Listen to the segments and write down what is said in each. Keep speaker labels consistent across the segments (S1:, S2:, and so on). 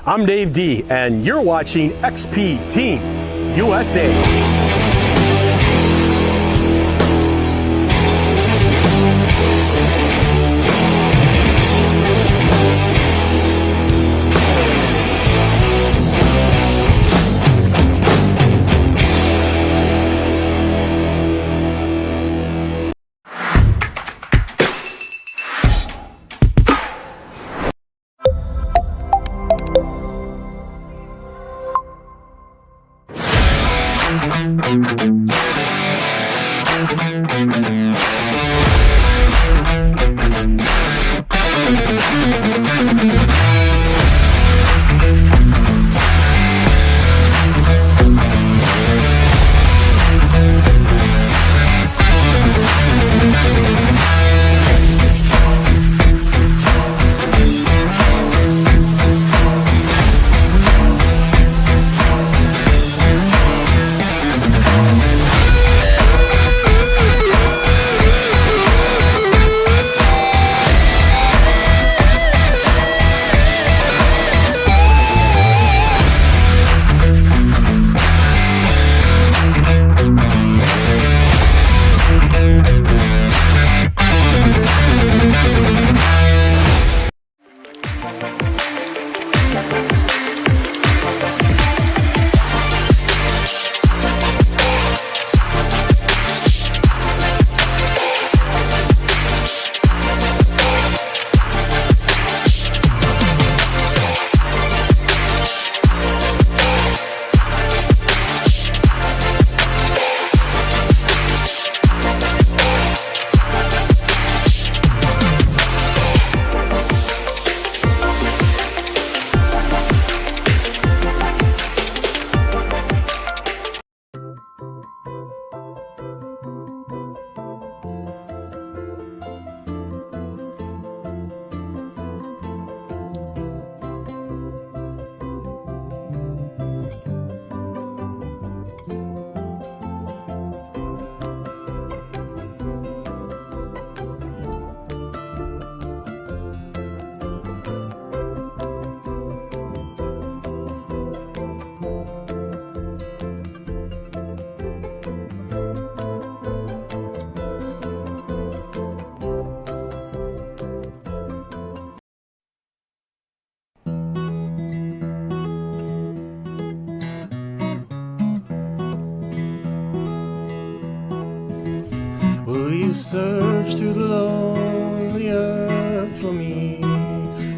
S1: I'm Dave D, and you're watching XP Team USA.
S2: Will you search through the lonely earth for me?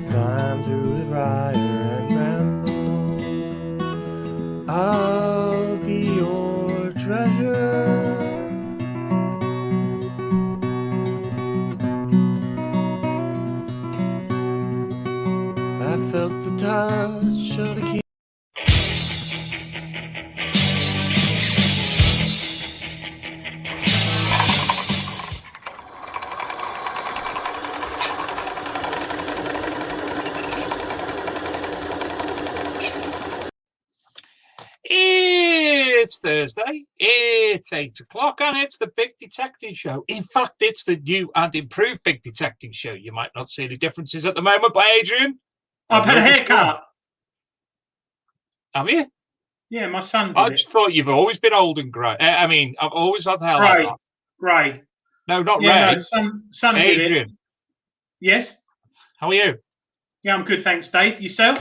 S2: Climb through the briar and bramble. I'll be your treasure. I felt the touch of the key.
S3: It's Thursday, it's 8 o'clock, and it's the Big Detecting Show. In fact, it's the new and improved Big Detecting Show. You might not see any differences at the moment, but Adrian,
S4: I've had a haircut.
S3: Have you?
S4: Yeah, my son did
S3: I just thought you've always been old and grey. I mean, I've always had hair like that.
S4: Grey.
S3: No, not
S4: yeah,
S3: Ray.
S4: No, son did it.
S3: Adrian.
S4: Yes?
S3: How are you?
S4: Yeah, I'm good, thanks, Dave. Yourself?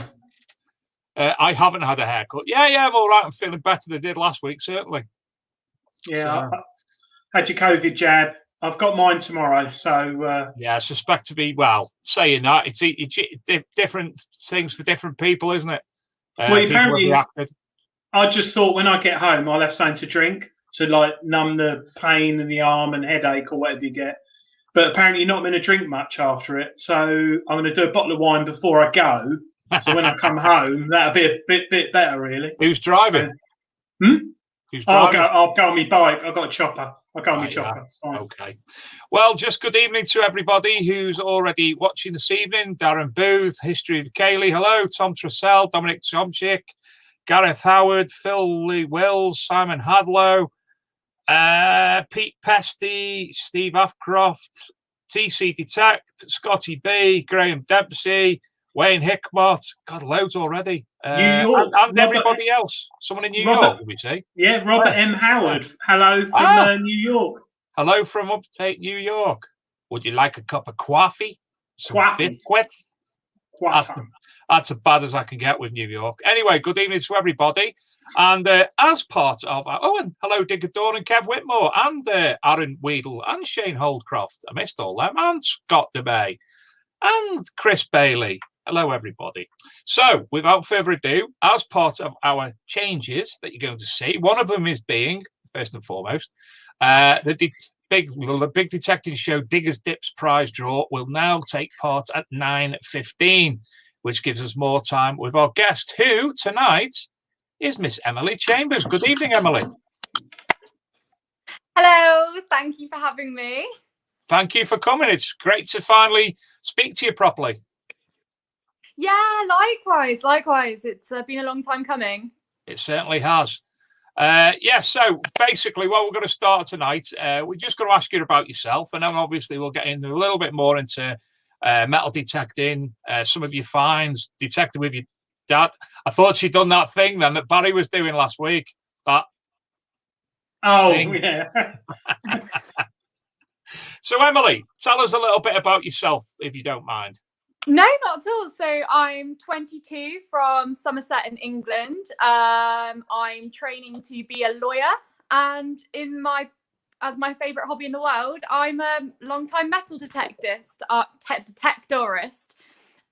S3: I haven't had a haircut. Yeah, I'm all right. I'm feeling better than I did last week, certainly.
S4: Yeah, I had your COVID jab. I've got mine tomorrow, so...
S3: Yeah, I suspect to be, well, saying that, it's different things for different people, isn't it?
S4: Well, apparently, I just thought when I get home, I'll have something to drink to, like, numb the pain in the arm and headache or whatever you get. But apparently you're not going to drink much after it, so I'm going to do a bottle of wine before I go. So when I come home, that'll be a bit better, really.
S3: Who's driving?
S4: Who's driving? I'll go on my bike. I've got a chopper. I'll go on my chopper.
S3: Yeah. Okay. Well, just good evening to everybody who's already watching this evening. Darren Booth, History of Kaylee. Hello. Tom Trussell, Dominic Tomczyk, Gareth Howard, Phil Lee Wills, Simon Hadlow, Pete Pesty, Steve Afcroft, TC Detect, Scotty B, Graham Dempsey, Wayne Hickmott, God, loads already.
S4: New York.
S3: And everybody else. Someone in New York, did we say?
S4: Yeah, Robert M. Howard. Hello from New York.
S3: Hello from upstate New York. Would you like a cup of coffee? Some biscuits? That's as bad as I can get with New York. Anyway, good evening to everybody. And as part of and hello, Digger Dawn and Kev Whitmore and Aaron Weedle and Shane Holdcroft. I missed all them. And Scott DeBay and Chris Bailey. Hello, everybody. So, without further ado, as part of our changes that you're going to see, one of them is being, first and foremost, the big detecting show Diggers Dips prize draw will now take part at 9:15, which gives us more time with our guest, who tonight is Miss Emily Chambers. Good evening, Emily.
S5: Hello, thank you for having me.
S3: Thank you for coming. It's great to finally speak to you properly.
S5: Yeah, likewise. It's been a long time coming.
S3: It certainly has. So basically what we're going to start tonight, we're just going to ask you about yourself, and then obviously we'll get into a little bit more into metal detecting, some of your finds, detecting with your dad. I thought she'd done that thing then that Barry was doing last week.
S4: Yeah.
S3: So Emily, tell us a little bit about yourself, if you don't mind.
S5: No, not at all. So I'm 22 from Somerset in England. I'm training to be a lawyer, and as my favourite hobby in the world, I'm a long-time metal detectorist.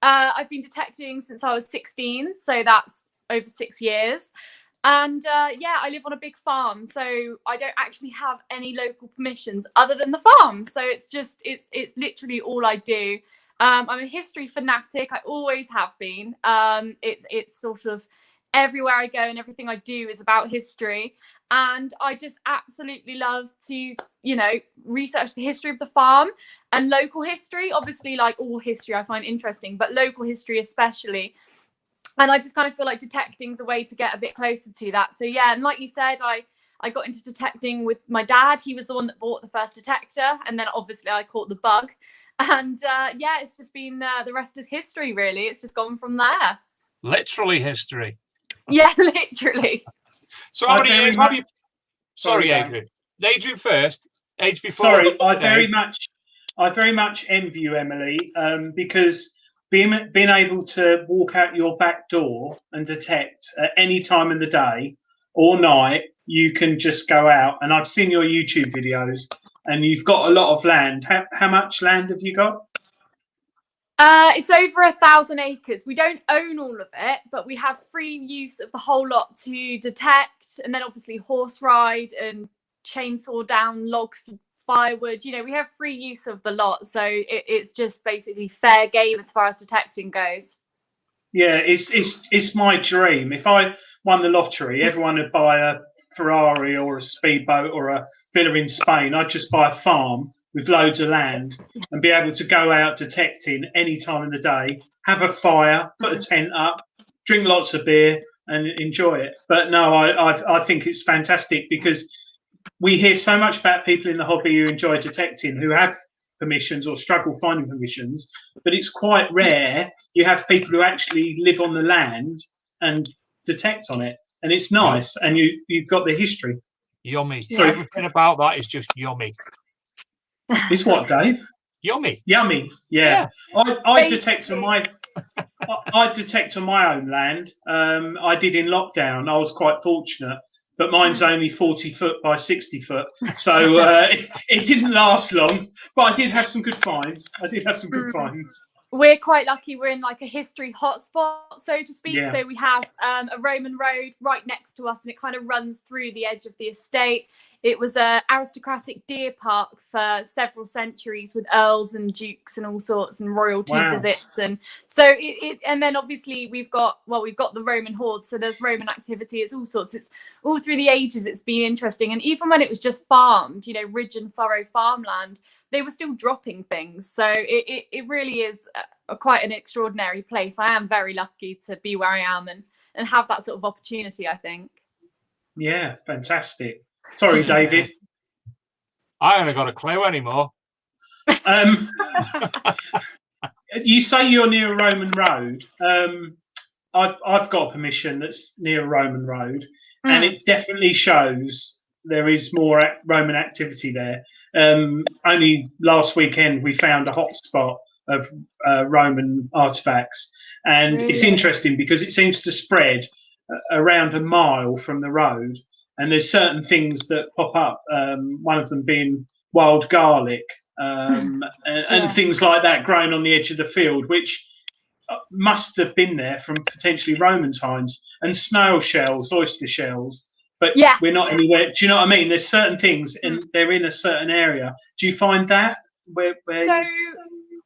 S5: I've been detecting since I was 16, so that's over 6 years. And I live on a big farm, so I don't actually have any local permissions other than the farm. So it's literally all I do. I'm a history fanatic. I always have been. It's sort of everywhere I go and everything I do is about history. And I just absolutely love to, research the history of the farm and local history. Obviously, like all history I find interesting, but local history especially. And I just kind of feel like detecting is a way to get a bit closer to that. So, yeah, and like you said, I got into detecting with my dad. He was the one that bought the first detector. And then obviously I caught the bug. And it's just been the rest is history, really. It's just gone from there.
S3: Literally history.
S5: Yeah, literally.
S3: So how many years have you... Sorry, Adrian. Adrian first. Age before...
S4: Sorry, I very much envy you, Emily, because... Being able to walk out your back door and detect at any time of the day or night, you can just go out. And I've seen your YouTube videos, and you've got a lot of land. How much land have you got?
S5: It's over 1,000 acres. We don't own all of it, but we have free use of the whole lot to detect, and then obviously horse ride and chainsaw down logs for firewood. We have free use of the lot, so it's just basically fair game as far as detecting goes.
S4: Yeah, it's my dream. If I won the lottery, everyone would buy a Ferrari or a speedboat or a villa in Spain. I'd just buy a farm with loads of land and be able to go out detecting any time of the day, have a fire, put a tent up, drink lots of beer and enjoy it. But no, I think it's fantastic because we hear so much about people in the hobby who enjoy detecting, who have permissions or struggle finding permissions, but it's quite rare you have people who actually live on the land and detect on it, and it's nice. And you've got the history.
S3: Yummy. So everything about that is just yummy.
S4: It's what, Dave?
S3: Yummy.
S4: Yeah. I detect on my own land. I did in lockdown. I was quite fortunate. But mine's only 40 foot by 60 foot. So it didn't last long. But I did have some good finds.
S5: We're quite lucky. We're in like a history hotspot, so to speak.
S4: Yeah.
S5: So we have a Roman road right next to us, and it kind of runs through the edge of the estate. It was an aristocratic deer park for several centuries with earls and dukes and all sorts and royalty visits. And so and then obviously we've got the Roman horde. So there's Roman activity. It's all sorts. It's all through the ages. It's been interesting. And even when it was just farmed, ridge and furrow farmland, they were still dropping things. So it really is quite an extraordinary place. I am very lucky to be where I am and have that sort of opportunity, I think.
S4: Yeah, fantastic. Sorry, David.
S3: I haven't got a clue anymore.
S4: you say you're near a Roman road. I've got a permission that's near a Roman road, and it definitely shows there is more Roman activity there. Only last weekend we found a hotspot of Roman artifacts, and it's interesting because it seems to spread around a mile from the road, and there's certain things that pop up. One of them being wild garlic and things like that growing on the edge of the field, which must have been there from potentially Roman times, and snail shells, oyster shells. But we're not anywhere. Do you know what I mean? There's certain things, and they're in a certain area. Do you find that where
S5: so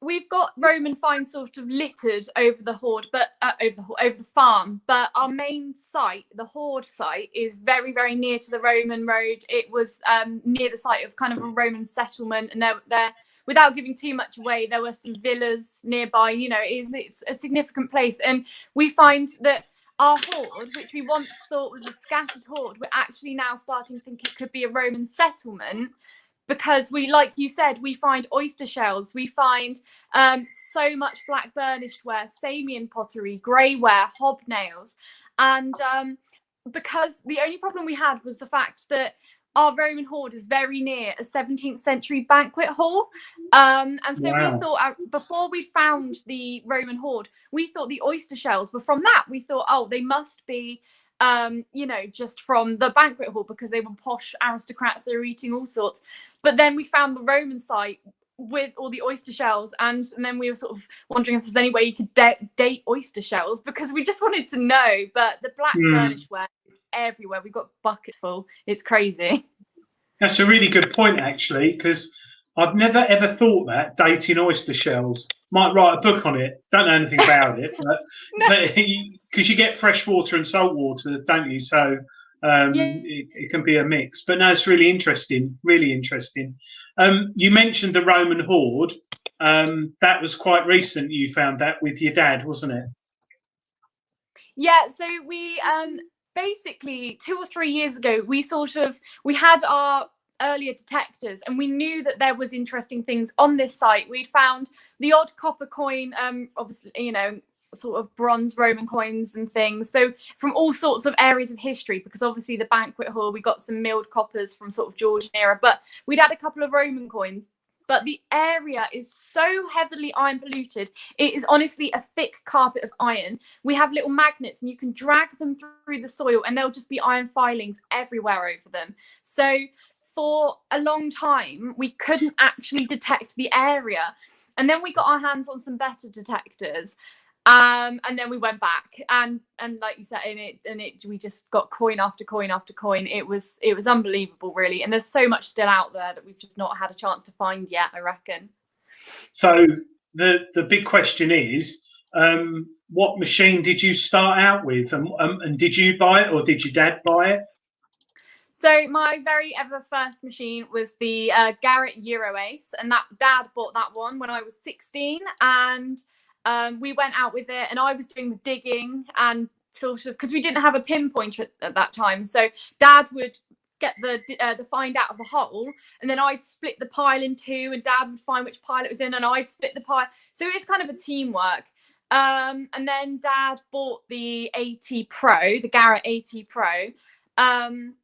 S5: we've got Roman finds sort of littered over the hoard, but over the farm. But our main site, the hoard site, is very, very near to the Roman road. It was near the site of kind of a Roman settlement, and there, without giving too much away, there were some villas nearby. You know, it's a significant place, and we find that our hoard, which we once thought was a scattered hoard, we're actually now starting to think it could be a Roman settlement. Because we, like you said, we find oyster shells, we find so much black burnished ware, Samian pottery, grey ware, hobnails. And because the only problem we had was the fact that our Roman hoard is very near a 17th century banquet hall. And so we thought, before we found the Roman hoard, we thought the oyster shells were from that. We thought, oh, they must be you know, just from the banquet hall because they were posh aristocrats, they were eating all sorts. But then we found the Roman site with all the oyster shells, and then we were sort of wondering if there's any way you could date oyster shells, because we just wanted to know. But the black burnished ware is everywhere. We've got buckets full. It's crazy.
S4: That's a really good point, actually, because I've never ever thought that, dating oyster shells. Might write a book on it. Don't know anything about it, but because you get fresh water and salt water, don't you? So it can be a mix. But no, it's really interesting. Really interesting. You mentioned the Roman hoard. That was quite recent. You found that with your dad, wasn't it?
S5: Yeah. So we basically 2 or 3 years ago, we had our earlier detectors, and we knew that there was interesting things on this site. We'd found the odd copper coin, obviously, you know, sort of bronze Roman coins and things, so from all sorts of areas of history, because obviously the banquet hall, we got some milled coppers from sort of Georgian era, but we'd had a couple of Roman coins. But the area is so heavily iron polluted. It is honestly a thick carpet of iron. We have little magnets, and you can drag them through the soil, and there'll just be iron filings everywhere over them. So for a long time, we couldn't actually detect the area. And then we got our hands on some better detectors. And then we went back, and like you said, we just got coin after coin after coin. It was unbelievable, really. And there's so much still out there that we've just not had a chance to find yet, I reckon.
S4: So the big question is, what machine did you start out with, and did you buy it, or did your dad buy it?
S5: So my very ever first machine was the Garrett Euro Ace, and that Dad bought that one when I was 16, and we went out with it, and I was doing the digging, and sort of, because we didn't have a pinpointer at that time, so Dad would get the find out of the hole, and then I'd split the pile in two, and Dad would find which pile it was in, and I'd split the pile. So it was kind of a teamwork. And then Dad bought the AT Pro, the Garrett AT Pro, and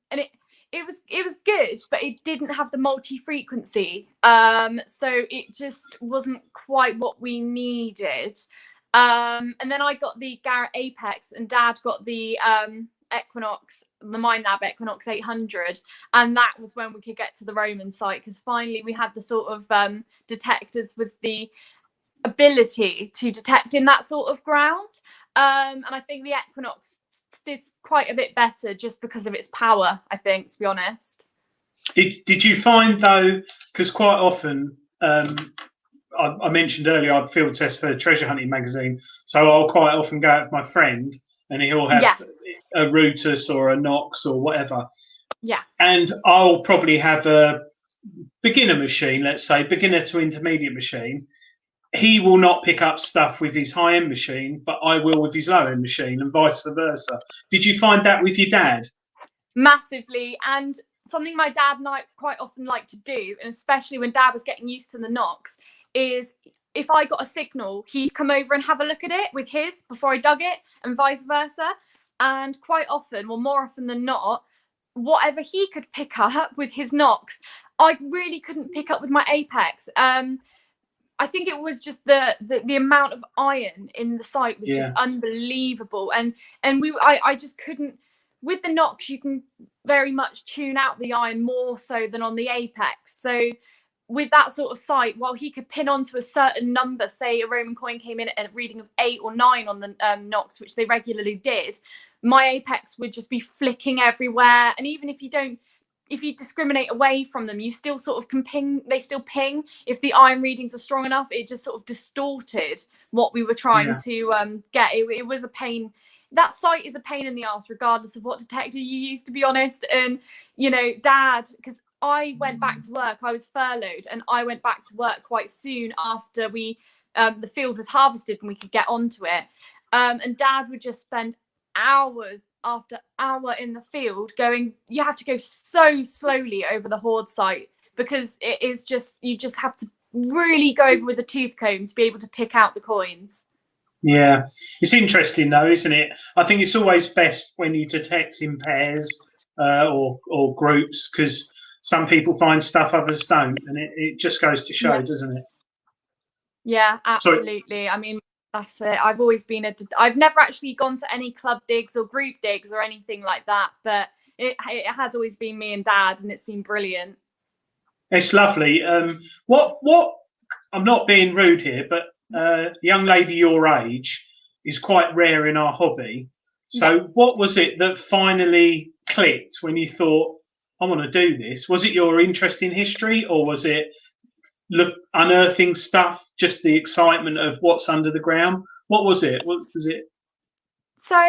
S5: it was good, but it didn't have the multi-frequency, so it just wasn't quite what we needed. And then I got the Garrett Apex, and Dad got the Equinox, the MindLab Equinox 800, and that was when we could get to the Roman site, because finally we had the sort of detectors with the ability to detect in that sort of ground. And I think the Equinox did quite a bit better just because of its power, I think, to be honest.
S4: Did you find, though, because quite often, I mentioned earlier, I'd field test for a treasure hunting magazine, so I'll quite often go out with my friend, and he'll have a Rutus or a Nox or whatever.
S5: Yeah.
S4: And I'll probably have a beginner machine, let's say, beginner to intermediate machine. He will not pick up stuff with his high-end machine, but I will with his low-end machine, and vice versa. Did you find that with your dad?
S5: Massively. And something my dad and I quite often like to do, and especially when Dad was getting used to the Nox, is if I got a signal, he'd come over and have a look at it with his before I dug it, and vice versa. And quite often, well, more often than not, whatever he could pick up with his knocks, I really couldn't pick up with my apex. I think it was just the amount of iron in the site was just unbelievable, and I just couldn't. With the knocks, you can very much tune out the iron more so than on the apex. So with that sort of sight, while he could pin onto a certain number, say a Roman coin came in at a reading of 8 or 9 on the knocks, which they regularly did, my apex would just be flicking everywhere. And even if you discriminate away from them, you still sort of can ping, they still ping. If the iron readings are strong enough, it just sort of distorted what we were trying to get. It was a pain. That sight is a pain in the arse, regardless of what detector you use, to be honest. And, you know, Dad, because I went back to work, I was furloughed, and I went back to work quite soon after the field was harvested and we could get onto it. And Dad would just spend hours after hour in the field going, you have to go so slowly over the hoard site, because it is just, you just have to really go over with a tooth comb to be able to pick out the coins.
S4: Yeah, it's interesting though, isn't it? I think it's always best when you detect in pairs or groups, because some people find stuff others don't, and it just goes to show, doesn't it?
S5: Yeah, absolutely. Sorry. I mean, that's it. I've always been I've never actually gone to any club digs or group digs or anything like that, but it has always been me and Dad, and it's been brilliant.
S4: It's lovely. What I'm not being rude here, but a young lady your age is quite rare in our hobby. So what was it that finally clicked when you thought, I want to do this? Was it your interest in history, or was it unearthing stuff, just the excitement of what's under the ground? What was it? What was it?
S5: So,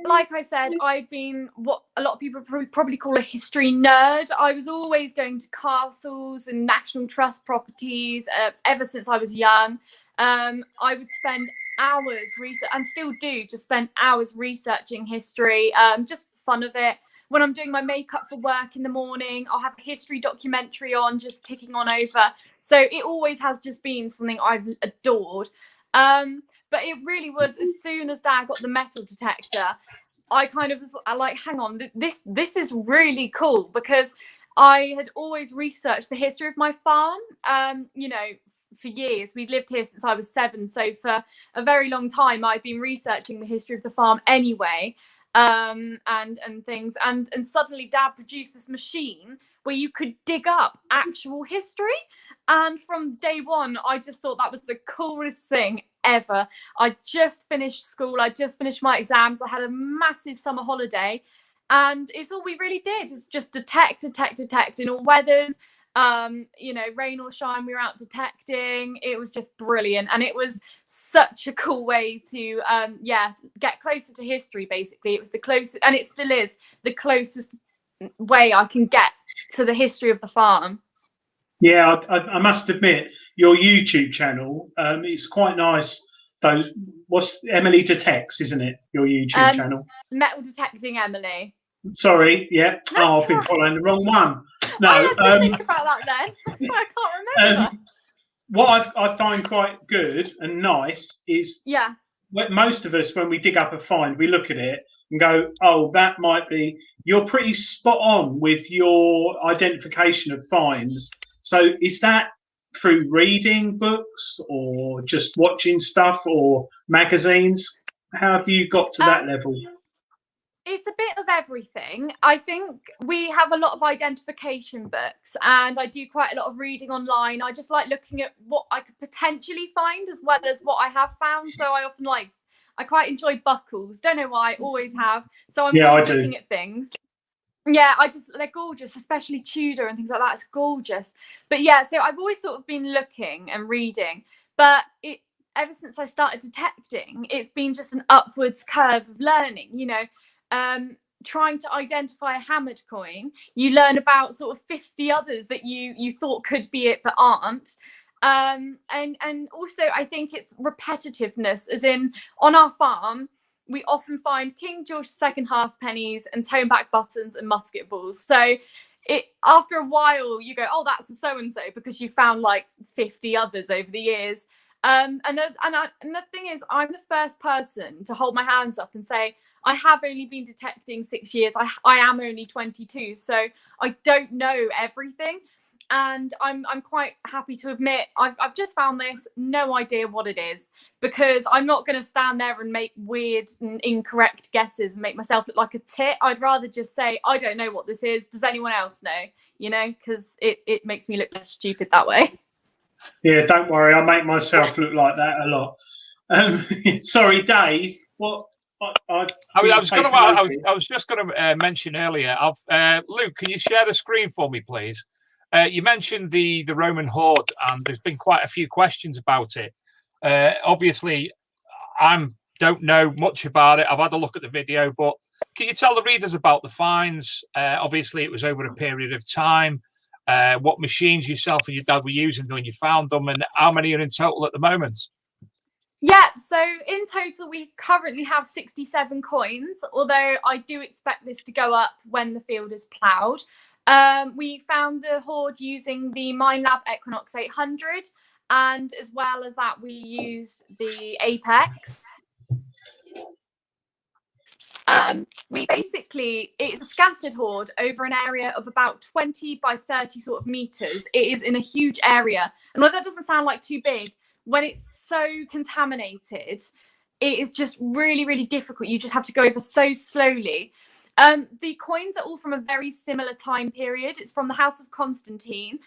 S5: like I said, I've been what a lot of people probably call a history nerd. I was always going to castles and National Trust properties ever since I was young. I would spend hours and still do, just spend hours researching history, just for fun of it. When I'm doing my makeup for work in the morning, I'll have a history documentary on, just ticking on over. So it always has just been something I've adored. But it really was, as soon as Dad got the metal detector, I kind of was like, hang on, this is really cool, because I had always researched the history of my farm, you know, for years. We'd lived here since I was 7. So for a very long time, I've been researching the history of the farm anyway, and things. And suddenly Dad produced this machine where you could dig up actual history. And from day one, I just thought that was the coolest thing ever. I just finished school. I just finished my exams. I had a massive summer holiday, and it's all we really did is just detect in all weathers. You know, rain or shine, we were out detecting. It was just brilliant, and it was such a cool way to get closer to history. Basically, it was the closest, and it still is the closest way I can get to the history of the farm.
S4: Yeah, I must admit, your YouTube channel is quite nice. Those, what's Emily Detects, isn't it? Your YouTube channel.
S5: Metal Detecting Emily.
S4: Sorry, yeah. I've been following the wrong one. No,
S5: I had to think about that then. I can't remember.
S4: What I find quite good and nice is most of us, when we dig up a find, we look at it and go, oh, that might be, you're pretty spot on with your identification of finds. So is that through reading books or just watching stuff or magazines? How have you got to that level?
S5: It's a bit of everything. I think we have a lot of identification books, and I do quite a lot of reading online. I just like looking at what I could potentially find as well as what I have found. So I quite enjoy buckles. Don't know why, I always have. So I'm always looking at things. Yeah, they're gorgeous, especially Tudor and things like that. It's gorgeous. But yeah, so I've always sort of been looking and reading, but ever since I started detecting, it's been just an upwards curve of learning, you know, trying to identify a hammered coin. You learn about sort of 50 others that you thought could be it, but aren't. And also I think it's repetitiveness, as in on our farm, we often find King George II half pennies and toneback buttons and musket balls. So after a while you go, oh, that's a so-and-so, because you found like 50 others over the years. And the thing is, I'm the first person to hold my hands up and say, I have only been detecting 6 years. I am only 22, so I don't know everything. And I'm quite happy to admit I've just found this, no idea what it is, because I'm not going to stand there and make weird and incorrect guesses and make myself look like a tit. I'd rather just say, I don't know what this is. Does anyone else know? You know, because it makes me look less stupid that way.
S4: Yeah, don't worry. I make myself look like that a lot. Sorry, Dave. What? I
S3: was just going to mention earlier. Luke, can you share the screen for me, please? You mentioned the Roman horde, and there's been quite a few questions about it. Obviously, I don't know much about it. I've had a look at the video, but can you tell the readers about the finds? Obviously, it was over a period of time. What machines yourself and your dad were using when you found them, and how many are in total at the moment?
S5: Yeah, so in total, we currently have 67 coins, although I do expect this to go up when the field is ploughed. We found the horde using the Minelab Equinox 800, and as well as that, we used the Apex. It's a scattered horde over an area of about 20 by 30 sort of meters. It is in a huge area. And although that doesn't sound like too big, when it's so contaminated, it is just really, really difficult. You just have to go over so slowly. The coins are all from a very similar time period. It's from the House of Constantine.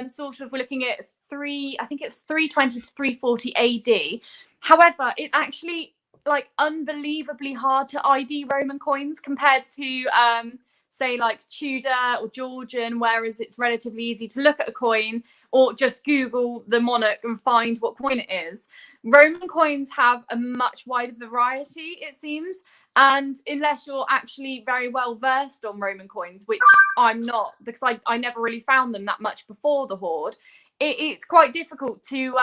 S5: Sort of, we're looking at I think it's 320 to 340 AD. However, it's actually like unbelievably hard to ID Roman coins compared to say like Tudor or Georgian, whereas it's relatively easy to look at a coin or just Google the monarch and find what coin it is. Roman coins have a much wider variety, it seems, and unless you're actually very well versed on Roman coins, which I'm not, because I never really found them that much before the horde, it's quite difficult to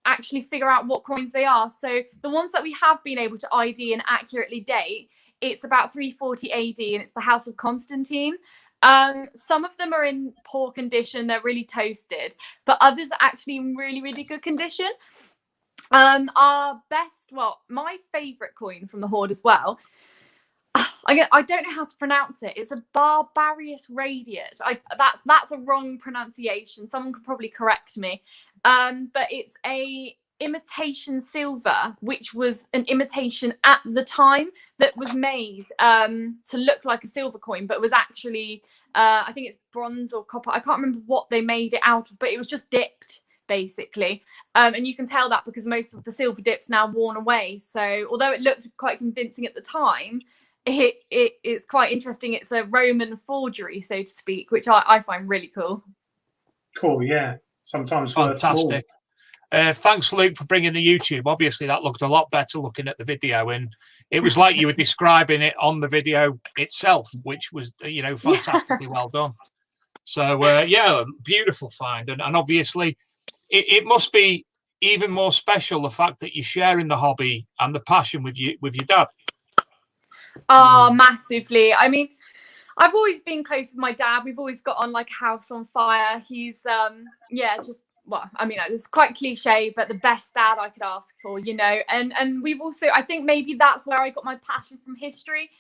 S5: actually figure out what coins they are. So the ones that we have been able to ID and accurately date, it's about 340 AD, and it's the House of Constantine. Some of them are in poor condition, they're really toasted, but others are actually in really, really good condition. My favorite coin from the horde as well, I don't know how to pronounce it. It's a Barbarius Radiate. That's a wrong pronunciation. Someone could probably correct me. But it's a imitation silver, which was an imitation at the time that was made to look like a silver coin, but was actually I think it's bronze or copper. I can't remember what they made it out of, but it was just dipped basically. And you can tell that because most of the silver dip's now worn away. So although it looked quite convincing at the time, it's quite interesting. It's a Roman forgery, so to speak, which I find really cool.
S4: Cool, yeah. Sometimes
S3: fantastic. Thanks, Luke, for bringing the YouTube. Obviously, that looked a lot better looking at the video, and it was like you were describing it on the video itself, which was, fantastically well done. So, beautiful find, and obviously, it must be even more special the fact that you're sharing the hobby and the passion with your dad.
S5: Oh, massively. I mean, I've always been close with my dad. We've always got on like a house on fire. He's it's quite cliche, but the best dad I could ask for, and we've also, I think maybe that's where I got my passion from history.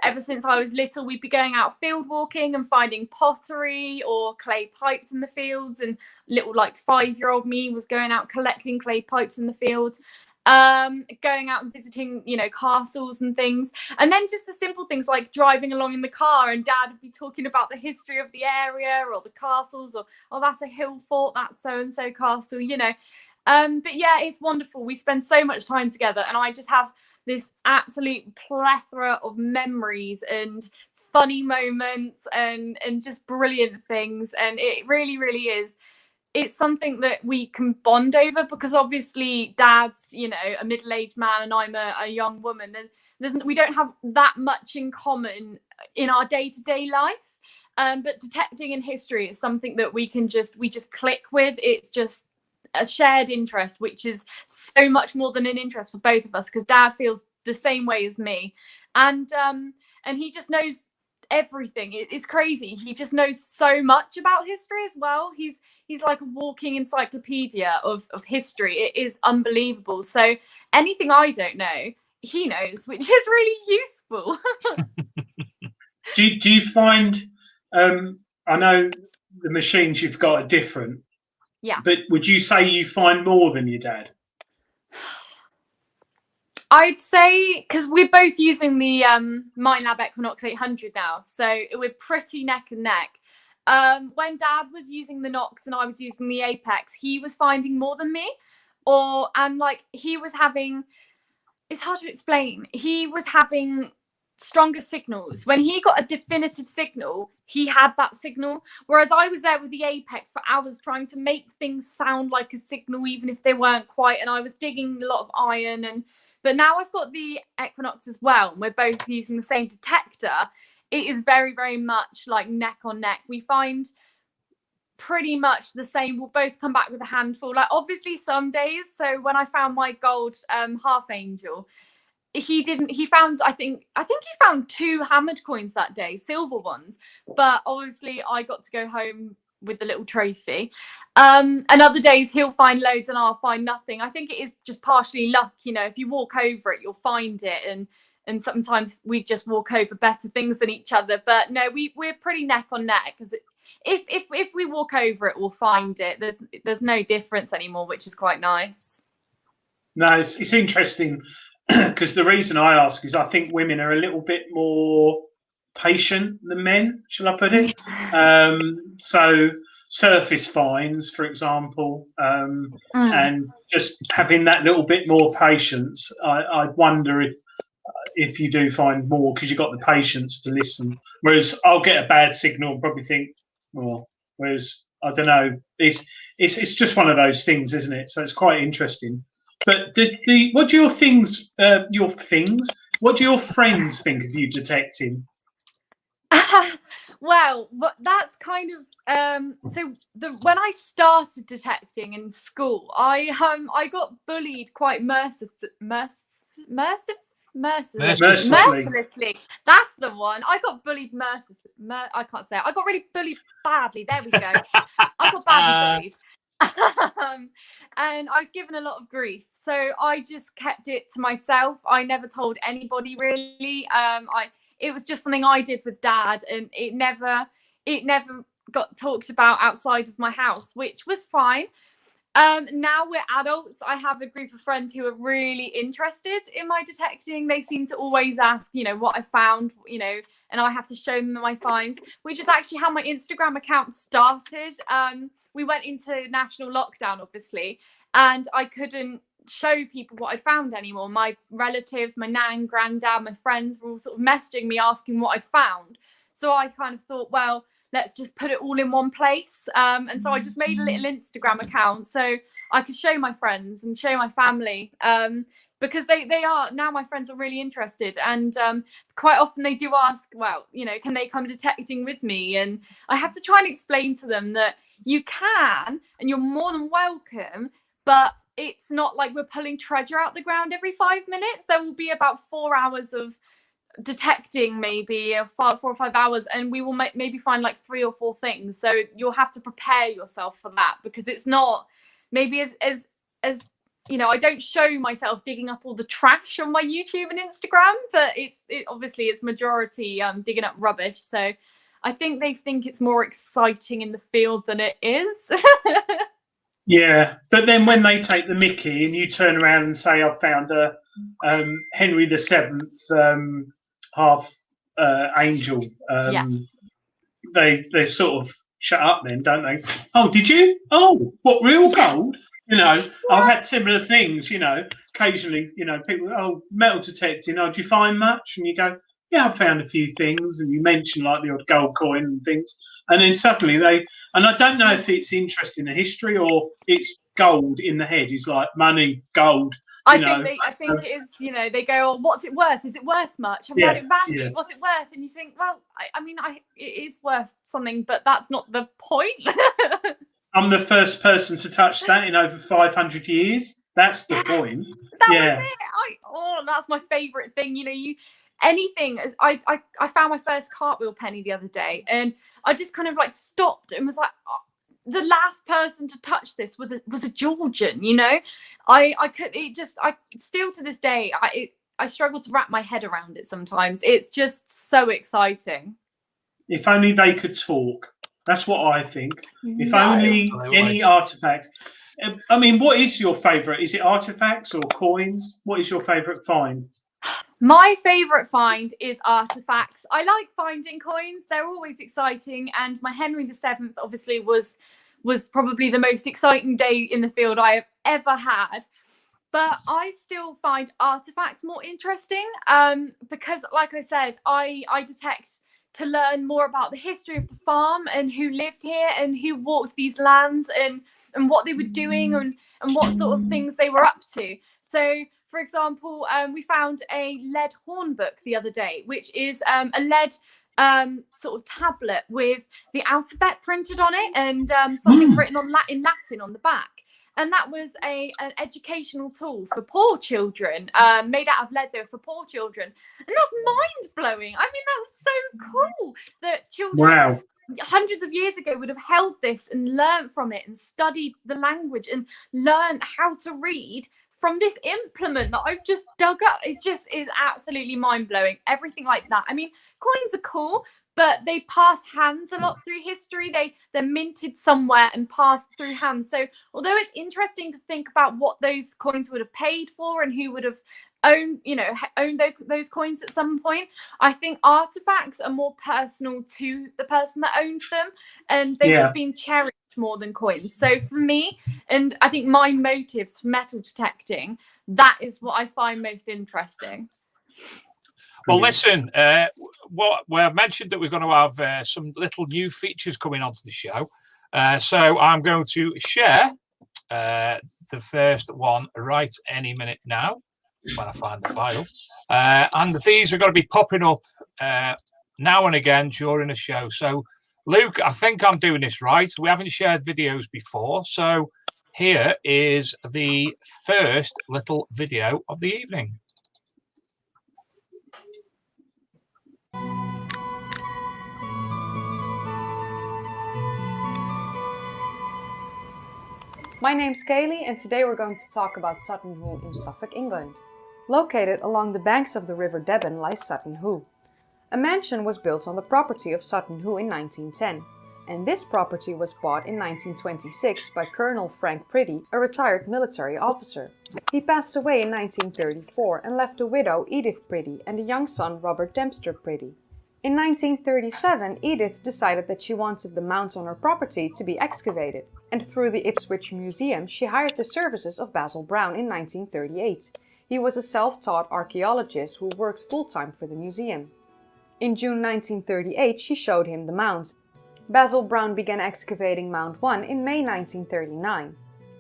S5: Ever since I was little, we'd be going out field walking and finding pottery or clay pipes in the fields, and little like 5-year-old me was going out collecting clay pipes in the fields. Going out and visiting, castles and things. And then just the simple things like driving along in the car and dad would be talking about the history of the area or the castles, or, oh, that's a hill fort, that's so-and-so castle, But yeah, it's wonderful. We spend so much time together, and I just have this absolute plethora of memories and funny moments and just brilliant things. And it really, really is. It's something that we can bond over, because obviously dad's, a middle-aged man and I'm a young woman, and we don't have that much in common in our day-to-day life. But detecting in history is something that we just click with. It's just a shared interest, which is so much more than an interest for both of us, because dad feels the same way as me, and he just knows everything. It's crazy. He just knows so much about history as well. He's like a walking encyclopedia of history. It is unbelievable. So anything I don't know, he knows, which is really useful.
S4: Do you find, I know the machines you've got are different,
S5: Yeah.
S4: but would you say you find more than your dad?
S5: I'd say, because we're both using the Minelab Equinox 800 now, so we're pretty neck and neck. When Dad was using the Nox and I was using the Apex, he was finding more than me, and like he was having, it's hard to explain. He was having stronger signals. When he got a definitive signal, he had that signal. Whereas I was there with the Apex for hours trying to make things sound like a signal, even if they weren't quite. And I was digging a lot of iron. But now I've got the Equinox as well, and we're both using the same detector. It is very, very much like neck on neck. We find pretty much the same. We'll both come back with a handful. Like obviously some days. So when I found my gold half angel, he found I think he found 2 hammered coins that day, silver ones. But obviously I got to go home with the little trophy. And other days he'll find loads and I'll find nothing. I think it is just partially luck, you know. If you walk over it, you'll find it, and sometimes we just walk over better things than each other. But no, we're pretty neck on neck, because if we walk over it, we'll find it. There's no difference anymore, which is quite nice.
S4: No, it's interesting, because the reason I ask is I think women are a little bit more patient than men, shall I put it? So surface finds, for example, and just having that little bit more patience, I wonder if you do find more, because you've got the patience to listen. Whereas I'll get a bad signal and probably think, well, whereas I don't know, it's just one of those things, isn't it? So it's quite interesting. But what do your what do your friends think of you detecting?
S5: Well, that's kind of so when I started detecting in school, I got bullied quite mercilessly. That's the one. I got bullied mercilessly. I can't say it. I got really bullied badly. There we go. I got badly bullied. And I was given a lot of grief, so I just kept it to myself. I never told anybody really. It was just something I did with Dad, and it never got talked about outside of my house, which was fine. Now we're adults. I have a group of friends who are really interested in my detecting. They seem to always ask, you know, what I found, you know, and I have to show them my finds, which is actually how my Instagram account started. We went into national lockdown, obviously, and I couldn't show people what I'd found anymore. My relatives, my nan, granddad, my friends were all sort of messaging me asking what I'd found. So I kind of thought, well, let's just put it all in one place. And so I just made a little Instagram account so I could show my friends and show my family, because they are now, my friends are really interested, and quite often they do ask, well, you know, can they come detecting with me? And I have to try and explain to them that you can, and you're more than welcome, but it's not like we're pulling treasure out the ground every 5 minutes. There will be about 4 hours of detecting, maybe 4 or 5 hours, and we will maybe find like 3 or 4 things. So you'll have to prepare yourself for that, because it's not maybe as you know, I don't show myself digging up all the trash on my YouTube and Instagram, but obviously it's majority digging up rubbish. So I think they think it's more exciting in the field than it is.
S4: Yeah, but then when they take the mickey and you turn around and say, "I found a Henry VII half angel," they sort of shut up then, don't they? Oh, did you? Oh, what, real gold? You know, I've had similar things. You know, occasionally, you know, people, oh, metal detecting. Oh, did you find much? And you go, yeah, I found a few things, and you mention like the odd gold coin and things, and then suddenly and I don't know if it's interest in the history or it's gold in the head. It's like money, gold. I
S5: think it is. You know, they go, "Oh, what's it worth? Is it worth much? Have you had it valued? Yeah. What's it worth?" And you think, well, I mean, it is worth something, but that's not the point.
S4: I'm the first person to touch that in over 500 years. That's the point.
S5: That was it. That's my favourite thing. You know, anything. I found my first cartwheel penny the other day, and I just kind of like stopped and was like, oh, the last person to touch this was a Georgian, you know. I still to this day I struggle to wrap my head around it sometimes. It's just so exciting.
S4: If only they could talk. That's what I think. If
S5: No.
S4: only any artifact. I mean, what is your favourite? Is it artifacts or coins? What is your favourite find?
S5: My favourite find is artifacts. I like finding coins. They're always exciting. And my Henry VII obviously was probably the most exciting day in the field I have ever had. But I still find artifacts more interesting because, like I said, I detect to learn more about the history of the farm and who lived here and who walked these lands and what they were doing and what sort of things they were up to. So, for example, we found a lead horn book the other day, which is a lead sort of tablet with the alphabet printed on it and something written in Latin on the back. And that was an educational tool for poor children, made out of lead though, for poor children. And that's mind-blowing. I mean, that's so cool that children hundreds of years ago would have held this and learned from it and studied the language and learned how to read from this implement that I've just dug up. It just is absolutely mind-blowing. Everything like that. I mean, coins are cool, but they pass hands a lot through history. They're minted somewhere and passed through hands. So although it's interesting to think about what those coins would have paid for and who would have owned those coins at some point, I think artifacts are more personal to the person that owned them, and they would have been cherished more than coins. So for me, and I think my motives for metal detecting, that is what I find most interesting.
S3: Well, listen, we mentioned that we're going to have some little new features coming onto the show. So I'm going to share the first one right any minute now when I find the file. And these are going to be popping up now and again during the show. So, Luke, I think I'm doing this right. We haven't shared videos before. So here is the first little video of the evening.
S6: My name's Kaylee, and today we're going to talk about Sutton Hoo in Suffolk, England. Located along the banks of the River Deben lies Sutton Hoo. A mansion was built on the property of Sutton Hoo in 1910, and this property was bought in 1926 by Colonel Frank Priddy, a retired military officer. He passed away in 1934 and left a widow, Edith Priddy, and a young son, Robert Dempster Priddy. In 1937, Edith decided that she wanted the mounds on her property to be excavated, and through the Ipswich Museum she hired the services of Basil Brown in 1938. He was a self-taught archaeologist who worked full-time for the museum. In June 1938 she showed him the mounds. Basil Brown began excavating Mound 1 in May 1939.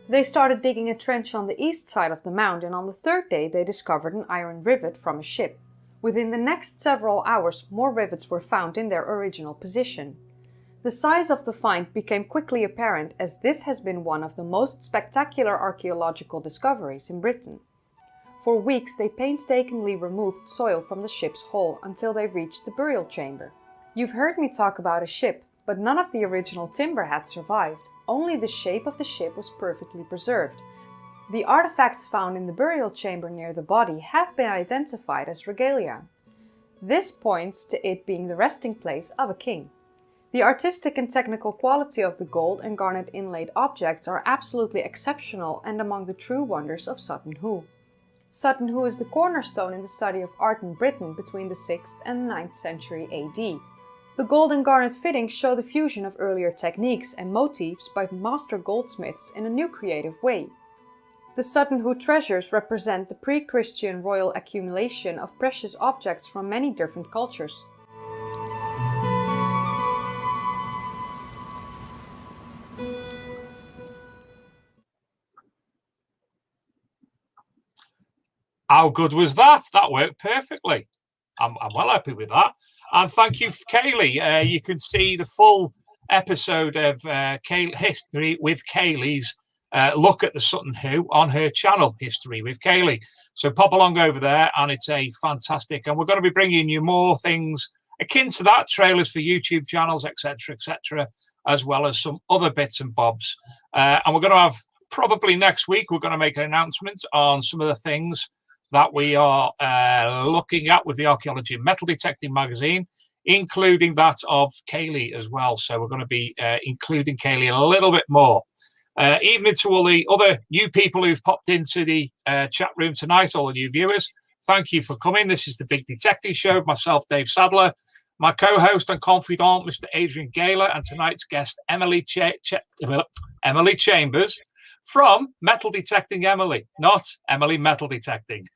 S6: They started digging a trench on the east side of the mound, and on the third day they discovered an iron rivet from a ship. Within the next several hours, more rivets were found in their original position. The size of the find became quickly apparent, as this has been one of the most spectacular archaeological discoveries in Britain. For weeks they painstakingly removed soil from the ship's hull until they reached the burial chamber. You've heard me talk about a ship, but none of the original timber had survived. Only the shape of the ship was perfectly preserved. The artifacts found in the burial chamber near the body have been identified as regalia. This points to it being the resting place of a king. The artistic and technical quality of the gold and garnet inlaid objects are absolutely exceptional and among the true wonders of Sutton Hoo. Sutton Hoo is the cornerstone in the study of art in Britain between the 6th and 9th century AD. The gold and garnet fittings show the fusion of earlier techniques and motifs by master goldsmiths in a new creative way. The Sutton Hoo treasures represent the pre-Christian royal accumulation of precious objects from many different cultures.
S3: How good was that? That worked perfectly. I'm well happy with that. And thank you, Kaylee. You can see the full episode of History with Kaylee's look at the Sutton Hoo on her channel, History with Kaylee. So pop along over there, and it's a fantastic. And we're going to be bringing you more things akin to that, trailers for YouTube channels, etc., as well as some other bits and bobs. And we're going to have, probably next week, we're going to make an announcement on some of the things that we are looking at with the Archaeology and Metal Detecting magazine, including that of Kaylee as well. So we're going to be including Kaylee a little bit more. Evening to all the other new people who've popped into the chat room tonight, all the new viewers. Thank you for coming. This is the Big Detective Show with myself, Dave Sadler, my co-host and confidant, Mr. Adrian Gaylor, and tonight's guest, Emily Chambers from Metal Detecting Emily, not Emily Metal Detecting.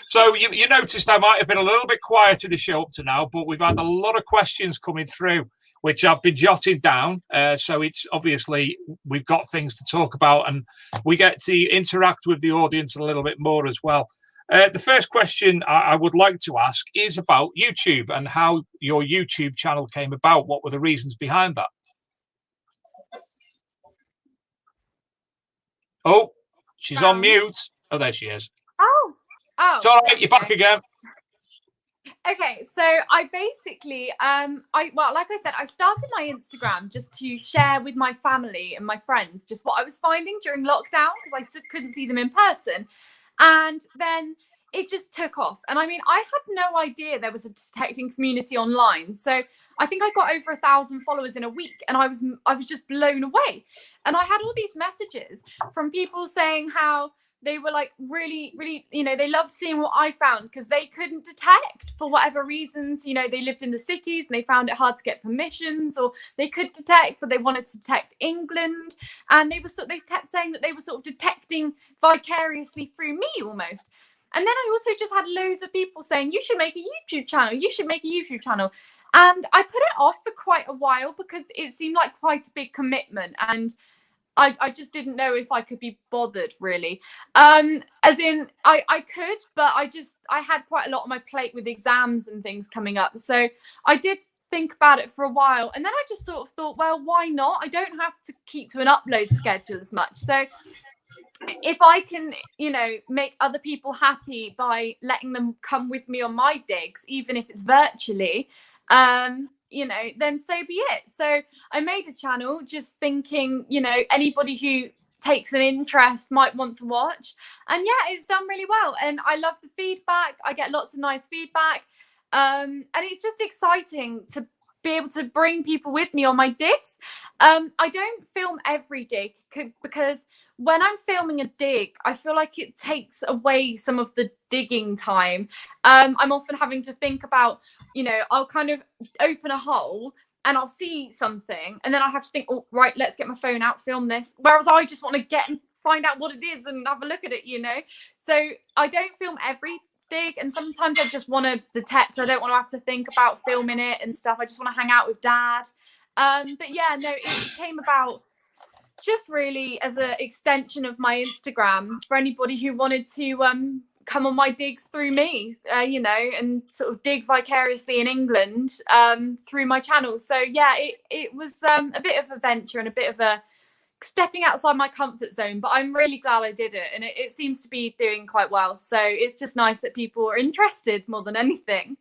S3: So you noticed I might have been a little bit quiet in the show up to now, but we've had a lot of questions coming through, which I've been jotting down. So it's obviously we've got things to talk about, and we get to interact with the audience a little bit more as well. The first question I would like to ask is about YouTube and how your YouTube channel came about. What were the reasons behind that? Oh, she's on mute. Oh, there she is.
S5: Oh,
S3: it's all right. You're back again.
S5: Okay, so I basically, like I said, I started my Instagram just to share with my family and my friends just what I was finding during lockdown, because I couldn't see them in person. And then it just took off. And I mean, I had no idea there was a detecting community online. So I think I got over 1,000 followers in a week, and I was just blown away. And I had all these messages from people saying how they were like really, they loved seeing what I found because they couldn't detect for whatever reasons. They lived in the cities and they found it hard to get permissions, or they could detect, but they wanted to detect England. And they kept saying that they were sort of detecting vicariously through me almost. And then I also just had loads of people saying, you should make a YouTube channel. You should make a YouTube channel. And I put it off for quite a while because it seemed like quite a big commitment. And I just didn't know if I could be bothered, really. As in, I could, but I had quite a lot on my plate with exams and things coming up. So I did think about it for a while. And then I just sort of thought, well, why not? I don't have to keep to an upload schedule as much. So if I can, make other people happy by letting them come with me on my digs, even if it's virtually, then so be it. So I made a channel just thinking, anybody who takes an interest might want to watch. And yeah, it's done really well. And I love the feedback. I get lots of nice feedback. And it's just exciting to be able to bring people with me on my digs. I don't film every dig because when I'm filming a dig, I feel like it takes away some of the digging time. I'm often having to think about, I'll kind of open a hole and I'll see something, and then I have to think, oh, right, let's get my phone out, film this. Whereas I just want to get and find out what it is and have a look at it, So I don't film every dig, and sometimes I just want to detect. I don't want to have to think about filming it and stuff. I just want to hang out with Dad. But yeah, no, it came about just really as an extension of my Instagram for anybody who wanted to come on my digs through me, and sort of dig vicariously in England through my channel. So yeah, it was a bit of a venture and a bit of a stepping outside my comfort zone, but I'm really glad I did it, and it seems to be doing quite well. So it's just nice that people are interested more than anything.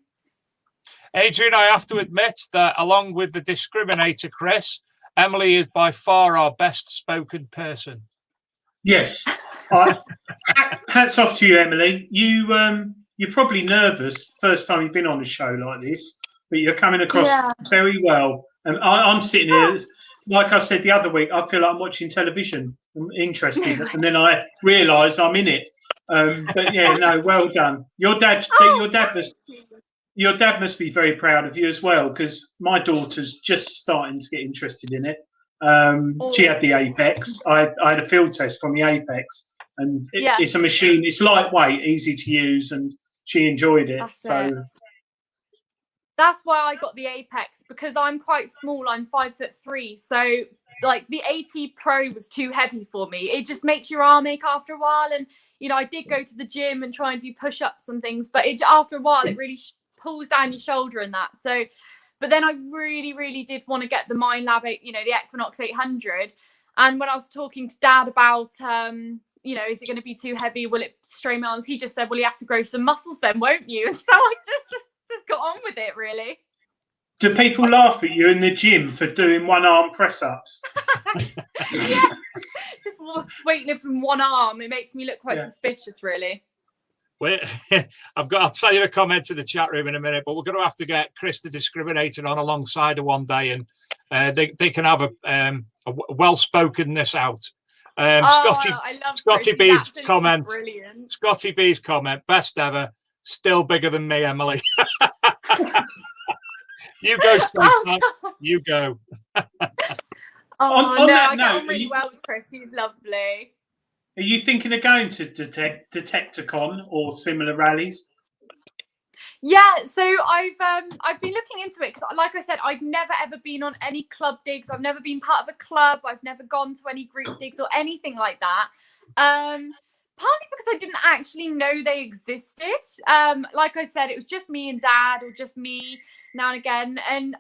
S3: Adrian, I have to admit that along with the discriminator Chris, Emily is by far our best spoken person.
S4: Yes. Hats off to you, Emily. You're probably nervous first time you've been on a show like this, but you're coming across very well. And I'm sitting here, like I said the other week, I feel like I'm watching television. I'm interested, and then I realise I'm in it. But yeah, no, well done. Your dad must be very proud of you as well, because my daughter's just starting to get interested in it. She had the Apex. I had a field test on the Apex, and it's a machine. It's lightweight, easy to use, and she enjoyed it.
S5: That's why I got the Apex, because I'm quite small. I'm 5'3", so like the AT Pro was too heavy for me. It just makes your arm ache after a while, and I did go to the gym and try and do push-ups and things, but after a while it really pulls down your shoulder and that. So, but then I really, really did want to get the Minelab, the Equinox 800. And when I was talking to Dad about, you know, is it going to be too heavy? Will it strain my arms? He just said, well, you have to grow some muscles then, won't you? And so I just got on with it, really.
S4: Do people laugh at you in the gym for doing one-arm press-ups?
S5: Yeah, just weightlifting one arm. It makes me look quite suspicious, really.
S3: I'll tell you the comments in the chat room in a minute, but we're going to have to get Chris the Discriminator on alongside her one day, and they can have a well-spokenness out. Scotty B's comment. Brilliant. Scotty B's comment. Best ever. Still bigger than me, Emily. You go, Scotty. You go.
S5: On that note, I get on really well with Chris. He's lovely.
S4: Are you thinking of going to Detecticon or similar rallies?
S5: Yeah, so I've been looking into it because, like I said, I've never ever been on any club digs. I've never been part of a club. I've never gone to any group digs or anything like that. Partly because I didn't actually know they existed. Like I said, it was just me and Dad, or just me now and again, and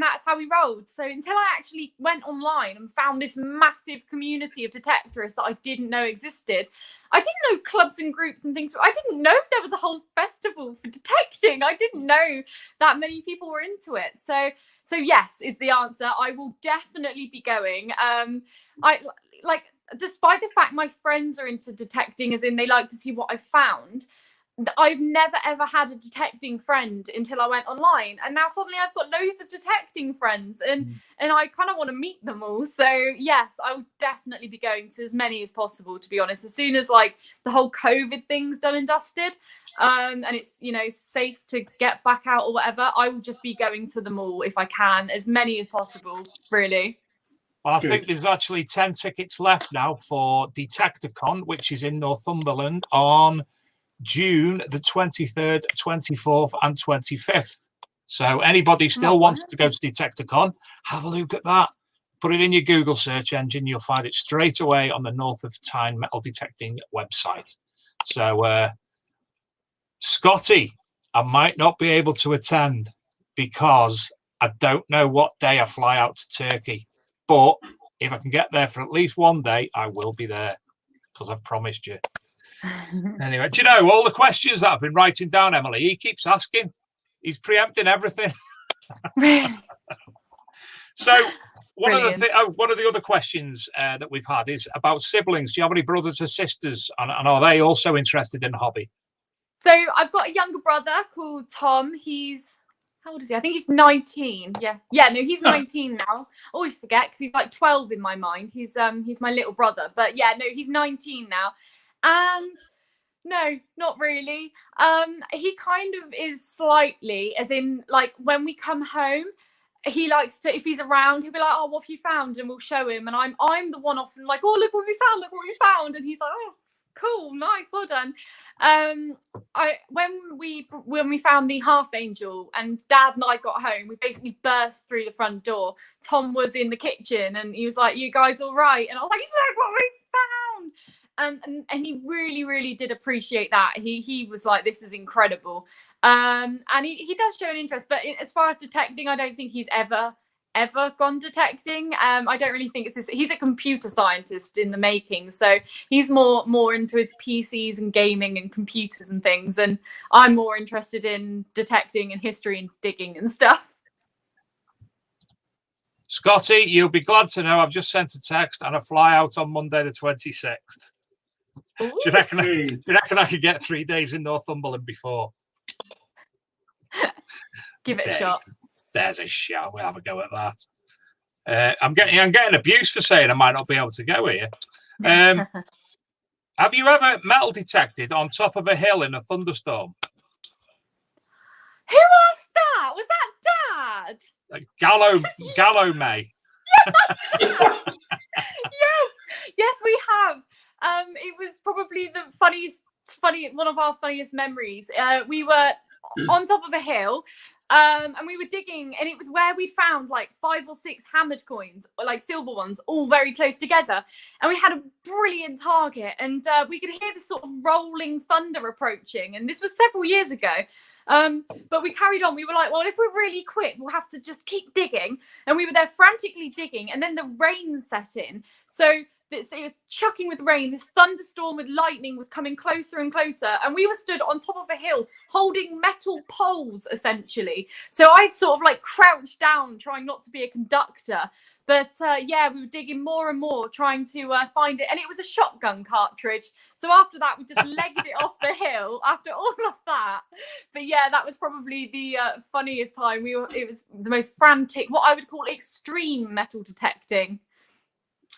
S5: that's how we rolled. So until I actually went online and found this massive community of detectorists that I didn't know existed, I didn't know clubs and groups and things. I didn't know there was a whole festival for detecting. I didn't know that many people were into it. So yes is the answer. I will definitely be going. Despite the fact my friends are into detecting, as in they like to see what I found, I've never ever had a detecting friend until I went online, and now suddenly I've got loads of detecting friends, and I kind of want to meet them all. So yes, I will definitely be going to as many as possible, to be honest. As soon as like the whole COVID thing's done and dusted, and it's, you know, safe to get back out or whatever, I will just be going to them all if I can, as many as possible, really.
S3: Well, I think there's actually 10 tickets left now for Detecticon, which is in Northumberland on June the 23rd, 24th and 25th. So anybody still wants to go to Detecticon, have a look at that. Put it in your Google search engine. You'll find it straight away on the North of Tyne Metal Detecting website. So, Scotty, I might not be able to attend because I don't know what day I fly out to Turkey. But if I can get there for at least one day, I will be there because I've promised you. Anyway, do you know all the questions that I've been writing down, Emily? He keeps asking. He's preempting everything. So one of the other questions that we've had is about siblings. Do you have any brothers or sisters, and are they also interested in the hobby?
S5: So I've got a younger brother called Tom. He's, how old is he? I think he's 19. Yeah, no, he's 19 now. I always forget because he's like 12 in my mind. He's my little brother. But yeah, no, he's 19 now. And no, not really. He kind of is slightly, as in, like, when we come home, he likes to, if he's around, he'll be like, oh, what have you found? And we'll show him. And I'm the one often like, oh, look what we found. And he's like, oh, cool, nice, well done. When we found the half angel and Dad and I got home, we basically burst through the front door. Tom was in the kitchen and he was like, you guys all right? And I was like, look what we found. And he really, really did appreciate that. He was like, this is incredible. And he does show an interest, but as far as detecting, I don't think he's ever gone detecting. I don't really think he's a computer scientist in the making, so he's more into his PCs and gaming and computers and things, and I'm more interested in detecting and history and digging and stuff.
S3: Scotty, you'll be glad to know I've just sent a text and a fly out on Monday the 26th. Do you reckon I could get 3 days in Northumberland before?
S5: Give it a shot.
S3: There's a shot. We'll have a go at that. I'm getting abuse for saying I might not be able to go here. Have you ever metal detected on top of a hill in a thunderstorm?
S5: Who asked that? Was that Dad?
S3: Gallo May.
S5: Yes, we have. It was probably one of our funniest memories. We were on top of a hill. And we were digging, and it was where we found like 5 or 6 hammered coins, or like silver ones, all very close together. And we had a brilliant target, and we could hear this sort of rolling thunder approaching. And this was several years ago. But we carried on. We were like, well, if we're really quick, we'll have to just keep digging. And we were there frantically digging, and then the rain set in. So it was chucking with rain. This thunderstorm with lightning was coming closer and closer, and we were stood on top of a hill holding metal poles essentially. So I'd sort of like crouched down trying not to be a conductor, but yeah, we were digging more and more trying to find it, and it was a shotgun cartridge. So after that we just legged it off the hill after all of that. But yeah, that was probably the funniest time. It was the most frantic, what I would call extreme metal detecting.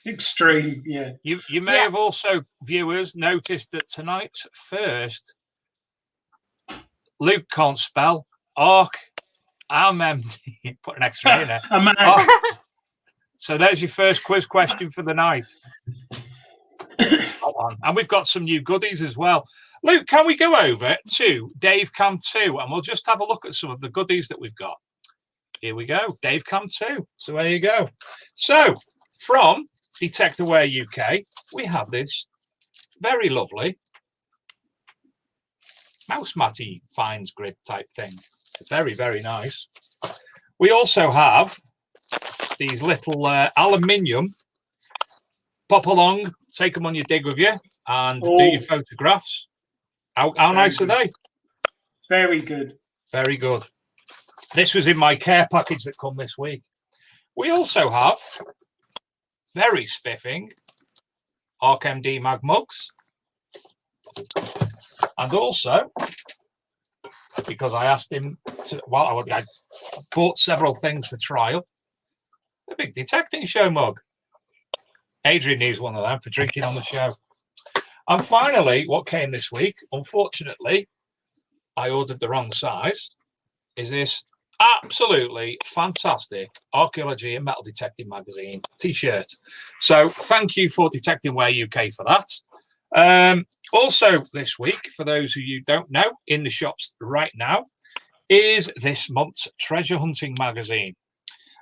S4: Extreme, yeah.
S3: You may have also, viewers, noticed that tonight's first, Luke can't spell, MMD, put an extra in there. So there's your first quiz question for the night. Spot on. And we've got some new goodies as well. Luke, can we go over to Dave Cam 2 and we'll just have a look at some of the goodies that we've got. Here we go, Dave Cam 2. So there you go. So from Detectorware UK, we have this very lovely mouse matty fines grid type thing. Very, very nice. We also have these little aluminium, pop along, take them on your dig with you and do your photographs. How nice are they?
S4: Very good.
S3: Very good. This was in my care package that come this week. We also have very spiffing ArcMD mag mugs. And also, because I asked him to, well, I bought several things for trial, a big detecting show mug. Adrian needs one of them for drinking on the show. And finally, what came this week, unfortunately, I ordered the wrong size, is this absolutely fantastic Archaeology and Metal Detecting Magazine t-shirt. So thank you for Detectingware UK for that. Also this week, for those of you who don't know, in the shops right now is this month's Treasure Hunting magazine.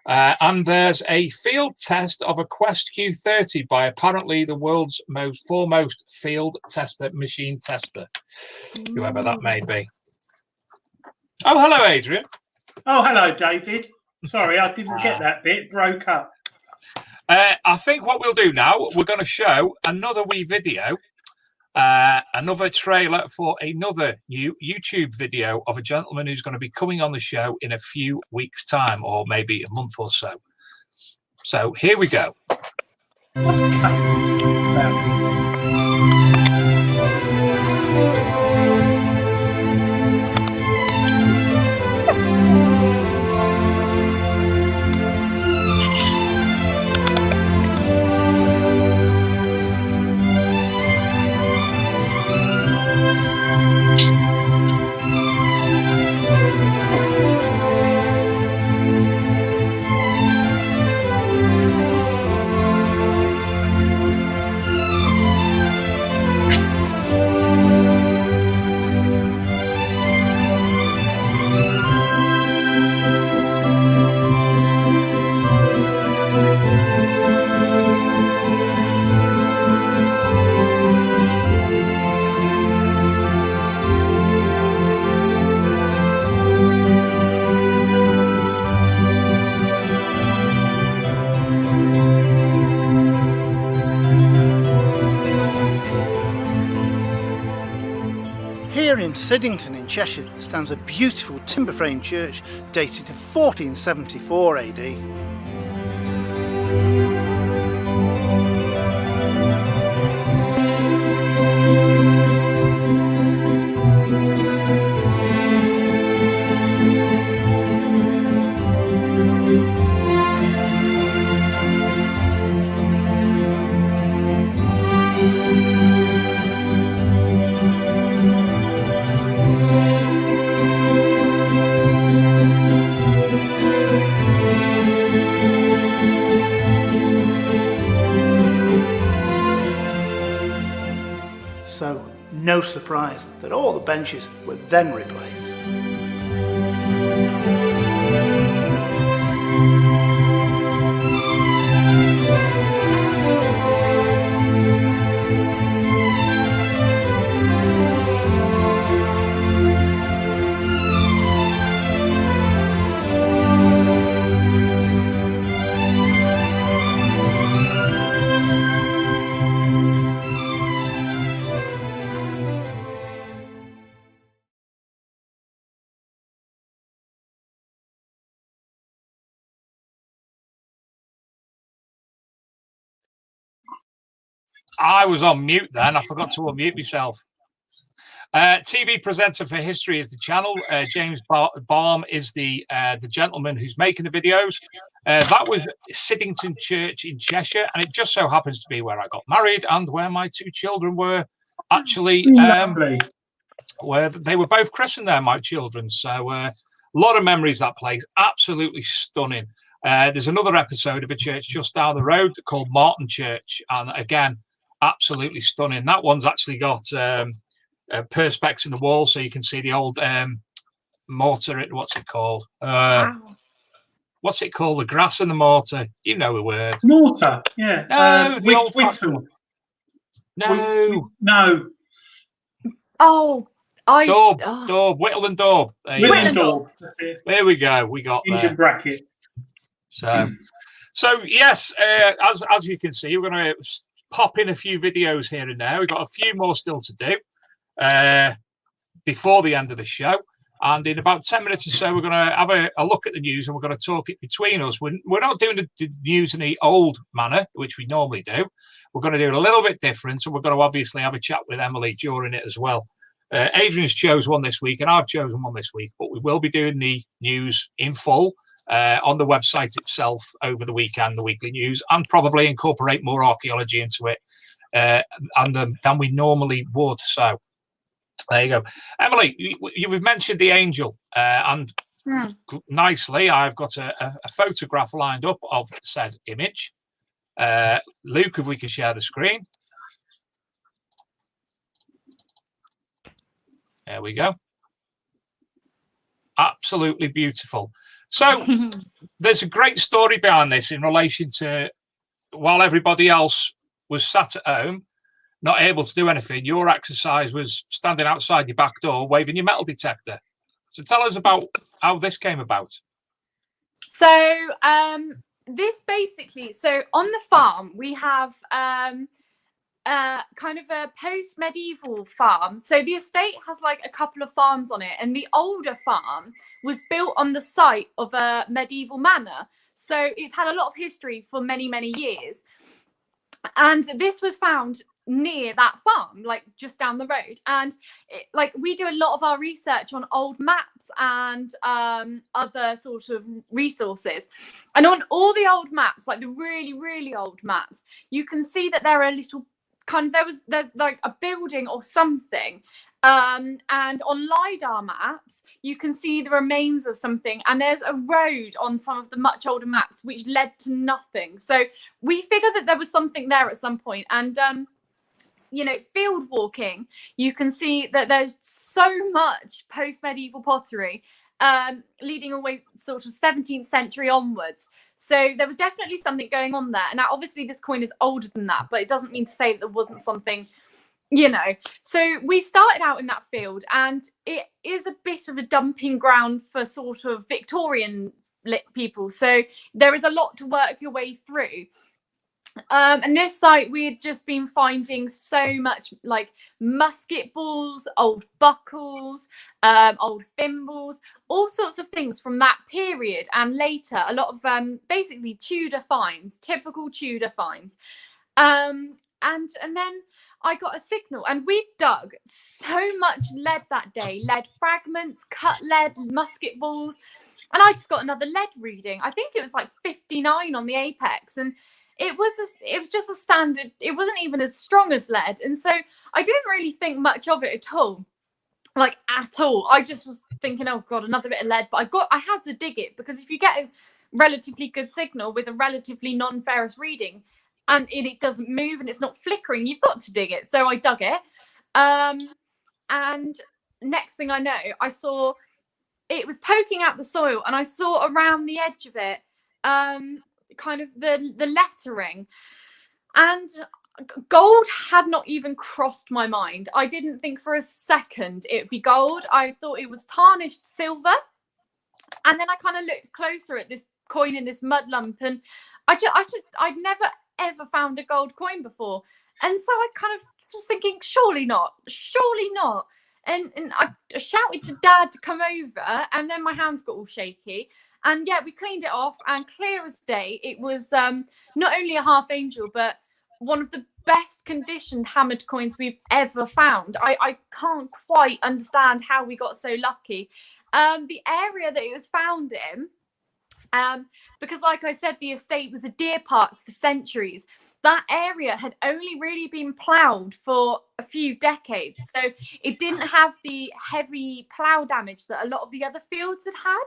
S3: And there's a field test of a Quest Q30 by apparently the world's most foremost field tester, machine tester, whoever that may be. Oh, hello, Adrian.
S4: Oh, hello, David. Sorry, I didn't get that bit. Broke up.
S3: I think what we'll do now, we're going to show another wee video, another trailer for another new YouTube video of a gentleman who's going to be coming on the show in a few weeks' time, or maybe a month or so. So here we go.
S4: What's about?
S7: Here in Siddington in Cheshire stands a beautiful timber frame church dated to 1474 AD. So, no surprise that all the benches were then replaced.
S3: I was on mute then. I forgot to unmute myself. TV presenter for history is the channel. James Baum is the gentleman who's making the videos. That was Siddington Church in Cheshire, and it just so happens to be where I got married and where my two children were actually
S4: Lovely.
S3: where they were both christened there, my children. So a lot of memories, that place. Absolutely stunning. There's another episode of a church just down the road called Martin Church, and again, absolutely stunning. That one's actually got perspex in the wall, so you can see the old mortar. What's it called?
S5: Wow.
S3: What's it called? The grass and the mortar. You know the word.
S4: Mortar. Yeah.
S3: No, the old
S4: Whittle.
S3: No.
S4: No.
S5: Oh,
S3: Daub, Whittle and Daub.
S4: Whittle and Daub.
S3: There we go. We got
S4: Engine
S3: there.
S4: bracket.
S3: So yes, as you can see, we're going to pop in a few videos here and there. We've got a few more still to do before the end of the show. And in about 10 minutes or so, we're going to have a look at the news, and we're going to talk it between us. We're not doing the news in the old manner, which we normally do. We're going to do it a little bit different, and we're going to obviously have a chat with Emily during it as well. Adrian's chose one this week, and I've chosen one this week, but we will be doing the news in full on the website itself over the weekend, the weekly news, and probably incorporate more archaeology into it than we normally would. So there you go. Emily, you've mentioned the angel, and nicely, I've got a photograph lined up of said image. Luke, if we can share the screen. There we go. Absolutely beautiful. So there's a great story behind this in relation to while everybody else was sat at home, not able to do anything, your exercise was standing outside your back door waving your metal detector. So tell us about how this came about.
S5: So this basically, so on the farm we have kind of a post-medieval farm. So the estate has like a couple of farms on it, and the older farm was built on the site of a medieval manor. So it's had a lot of history for many, many years. And this was found near that farm, like just down the road. And like we do a lot of our research on old maps and other sort of resources. And on all the old maps, like the really, really old maps, you can see that there are little kind of, there's like a building or something. And on LiDAR maps, you can see the remains of something. And there's a road on some of the much older maps which led to nothing. So we figured that there was something there at some point. And you know, field walking, you can see that there's so much post-medieval pottery leading always sort of 17th century onwards. So there was definitely something going on there. And now obviously this coin is older than that, but it doesn't mean to say that there wasn't something, you know. So we started out in that field, and it is a bit of a dumping ground for sort of Victorian people. So there is a lot to work your way through. And this site, we had just been finding so much like musket balls, old buckles, old thimbles, all sorts of things from that period and later. A lot of basically Tudor finds, typical Tudor finds. And then I got a signal, and we dug so much lead that day, lead fragments, cut lead, musket balls, and I just got another lead reading. I think it was like 59 on the apex, and it was just a standard. It wasn't even as strong as lead, and so I didn't really think much of it at all, like at all. I just was thinking, oh god, another bit of lead. But I had to dig it, because if you get a relatively good signal with a relatively non-ferrous reading, and it doesn't move and it's not flickering, you've got to dig it. So I dug it, and next thing I know, I saw it was poking out the soil, and I saw around the edge of it kind of the lettering, and gold had not even crossed my mind. I didn't think for a second it would be gold. I thought it was tarnished silver. And then I kind of looked closer at this coin in this mud lump, and I'd never ever found a gold coin before. And so I kind of was thinking, surely not, surely not. And I shouted to Dad to come over, and then my hands got all shaky. And yeah, we cleaned it off, and clear as day, it was not only a half angel, but one of the best conditioned hammered coins we've ever found. I can't quite understand how we got so lucky. The area that it was found in, because like I said, the estate was a deer park for centuries. That area had only really been ploughed for a few decades. So it didn't have the heavy plough damage that a lot of the other fields had had.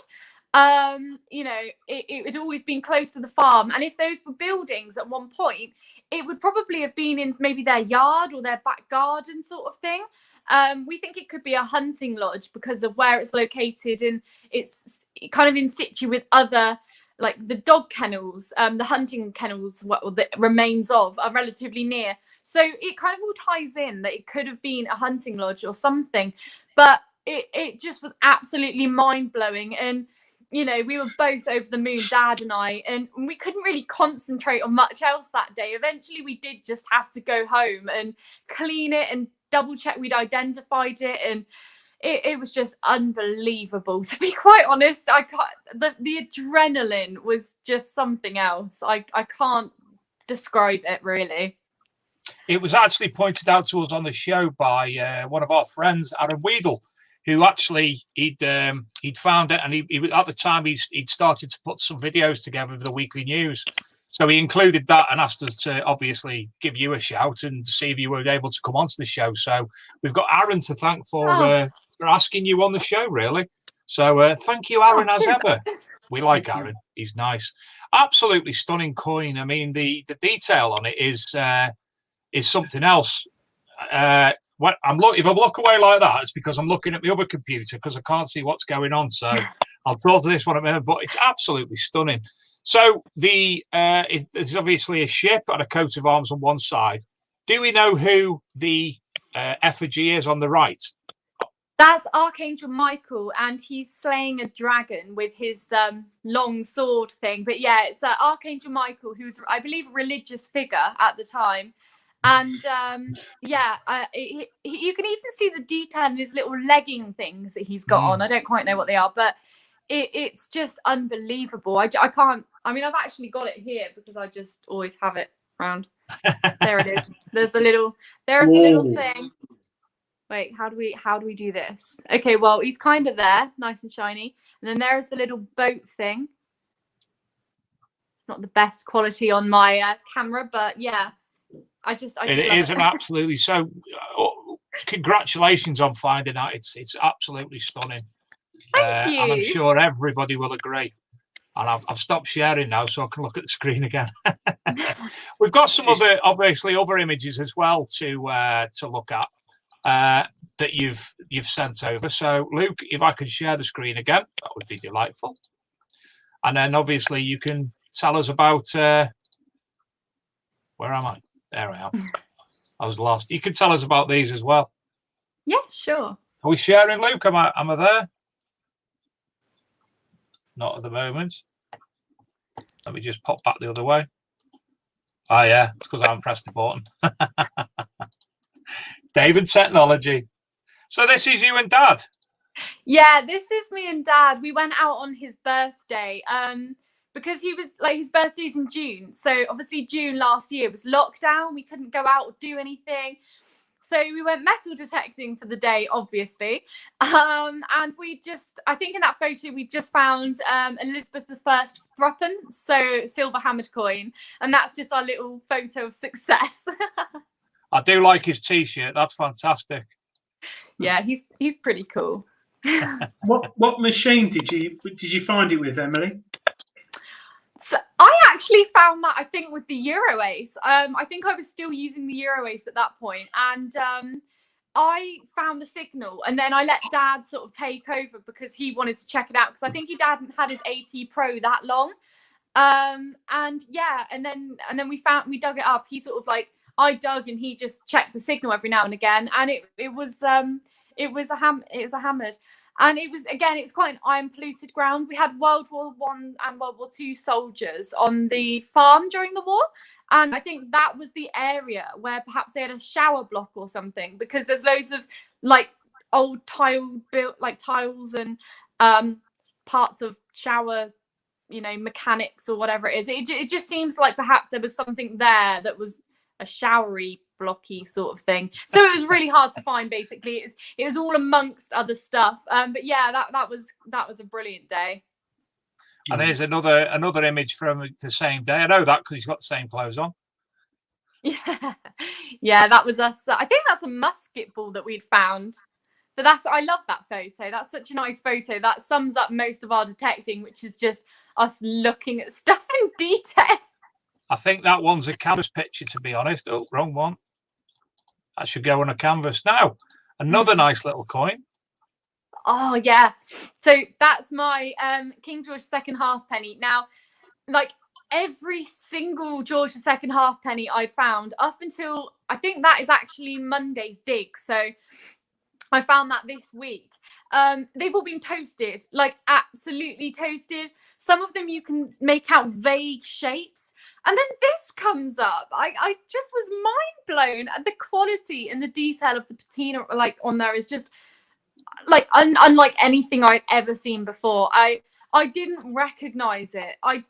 S5: You know, it had always been close to the farm. And if those were buildings at one point, it would probably have been in maybe their yard or their back garden sort of thing. We think it could be a hunting lodge because of where it's located, and it's kind of in situ with other, like the dog kennels, the hunting kennels, what the remains of are relatively near. So it kind of all ties in that it could have been a hunting lodge or something. But it just was absolutely mind-blowing. And you know, we were both over the moon, Dad and I, and we couldn't really concentrate on much else that day. Eventually we did just have to go home and clean it and double check we'd identified it, and it was just unbelievable, to be quite honest. I can't, the adrenaline was just something else. I can't describe it really.
S3: It was actually pointed out to us on the show by one of our friends, Aaron Weedle, who actually he'd found it, and he at the time he'd started to put some videos together for the weekly news. So he included that and asked us to obviously give you a shout and see if you were able to come onto the show. So we've got Aaron to thank for asking you on the show, really. So thank you, Aaron, as ever. We like Aaron. He's nice. Absolutely stunning coin. I mean, the detail on it is something else. If I look away like that, it's because I'm looking at my other computer because I can't see what's going on. So I'll draw to this one a minute, but it's absolutely stunning. So there's obviously a ship and a coat of arms on one side. Do we know who the effigy is on the right?
S5: That's Archangel Michael, and he's slaying a dragon with his long sword thing. But yeah, it's Archangel Michael, who's, I believe, a religious figure at the time. And you can even see the detail in his little legging things that he's got on. I don't quite know what they are, but it's just unbelievable. I can't. I mean, I've actually got it here because I just always have it around. There it is. There's a little thing. Wait, how do we do this? Okay, well, he's kind of there, nice and shiny, and then there's the little boat thing. It's not the best quality on my camera, but yeah. It
S3: is an absolutely so. Congratulations on finding that. It's absolutely stunning.
S5: Thank you.
S3: And I'm sure everybody will agree. And I've stopped sharing now, so I can look at the screen again. We've got some other images as well to look at that you've sent over. So Luke, if I could share the screen again, that would be delightful. And then obviously you can tell us about where am I? There I am. I was lost. You can tell us about these as well.
S5: Yes, sure.
S3: Are we sharing, Luke? Am I there? Not at the moment. Let me just pop back the other way. Oh, yeah. It's because I haven't pressed the button. David Technology. So this is you and Dad?
S5: Yeah, this is me and Dad. We went out on his birthday. Because he was like, his birthday's in June. So obviously June last year was lockdown. We couldn't go out or do anything. So we went metal detecting for the day, obviously. And I think in that photo, we just found Elizabeth I thruppen, so silver hammered coin. And that's just our little photo of success.
S3: I do like his T-shirt. That's fantastic.
S5: Yeah, he's pretty cool.
S4: What machine did you find it with, Emily?
S5: So I actually found that, I think, with the Euro Ace. I think I was still using the Euro Ace at that point. And I found the signal, and then I let Dad sort of take over because he wanted to check it out, because I think he hadn't had his AT Pro that long. And yeah, and then we dug it up. He sort of like, I dug and he just checked the signal every now and again, and it was hammered. And it was quite an iron polluted ground. We had World War I and World War II soldiers on the farm during the war. And I think that was the area where perhaps they had a shower block or something, because there's loads of like old tiles and parts of shower, mechanics or whatever it is. It just seems like perhaps there was something there that was a showery blocky sort of thing. So it was really hard to find. Basically, it was all amongst other stuff. But yeah, that was a brilliant day.
S3: And there's another image from the same day. I know that because he's got the same clothes on.
S5: Yeah, that was us. I think that's a musket ball that we'd found. But I love that photo. That's such a nice photo. That sums up most of our detecting, which is just us looking at stuff in detail.
S3: I think that one's a canvas picture, to be honest. Oh, wrong one. That should go on a canvas. Now, another nice little coin.
S5: Oh, yeah. So that's my King George II halfpenny. Now, like every single George II halfpenny I'd found up until, I think that is actually Monday's dig. So I found that this week. They've all been toasted, like absolutely toasted. Some of them you can make out vague shapes. And then this comes up. I just was mind blown at the quality and the detail of the patina like on there is just like unlike anything I'd ever seen before. I didn't recognize it. I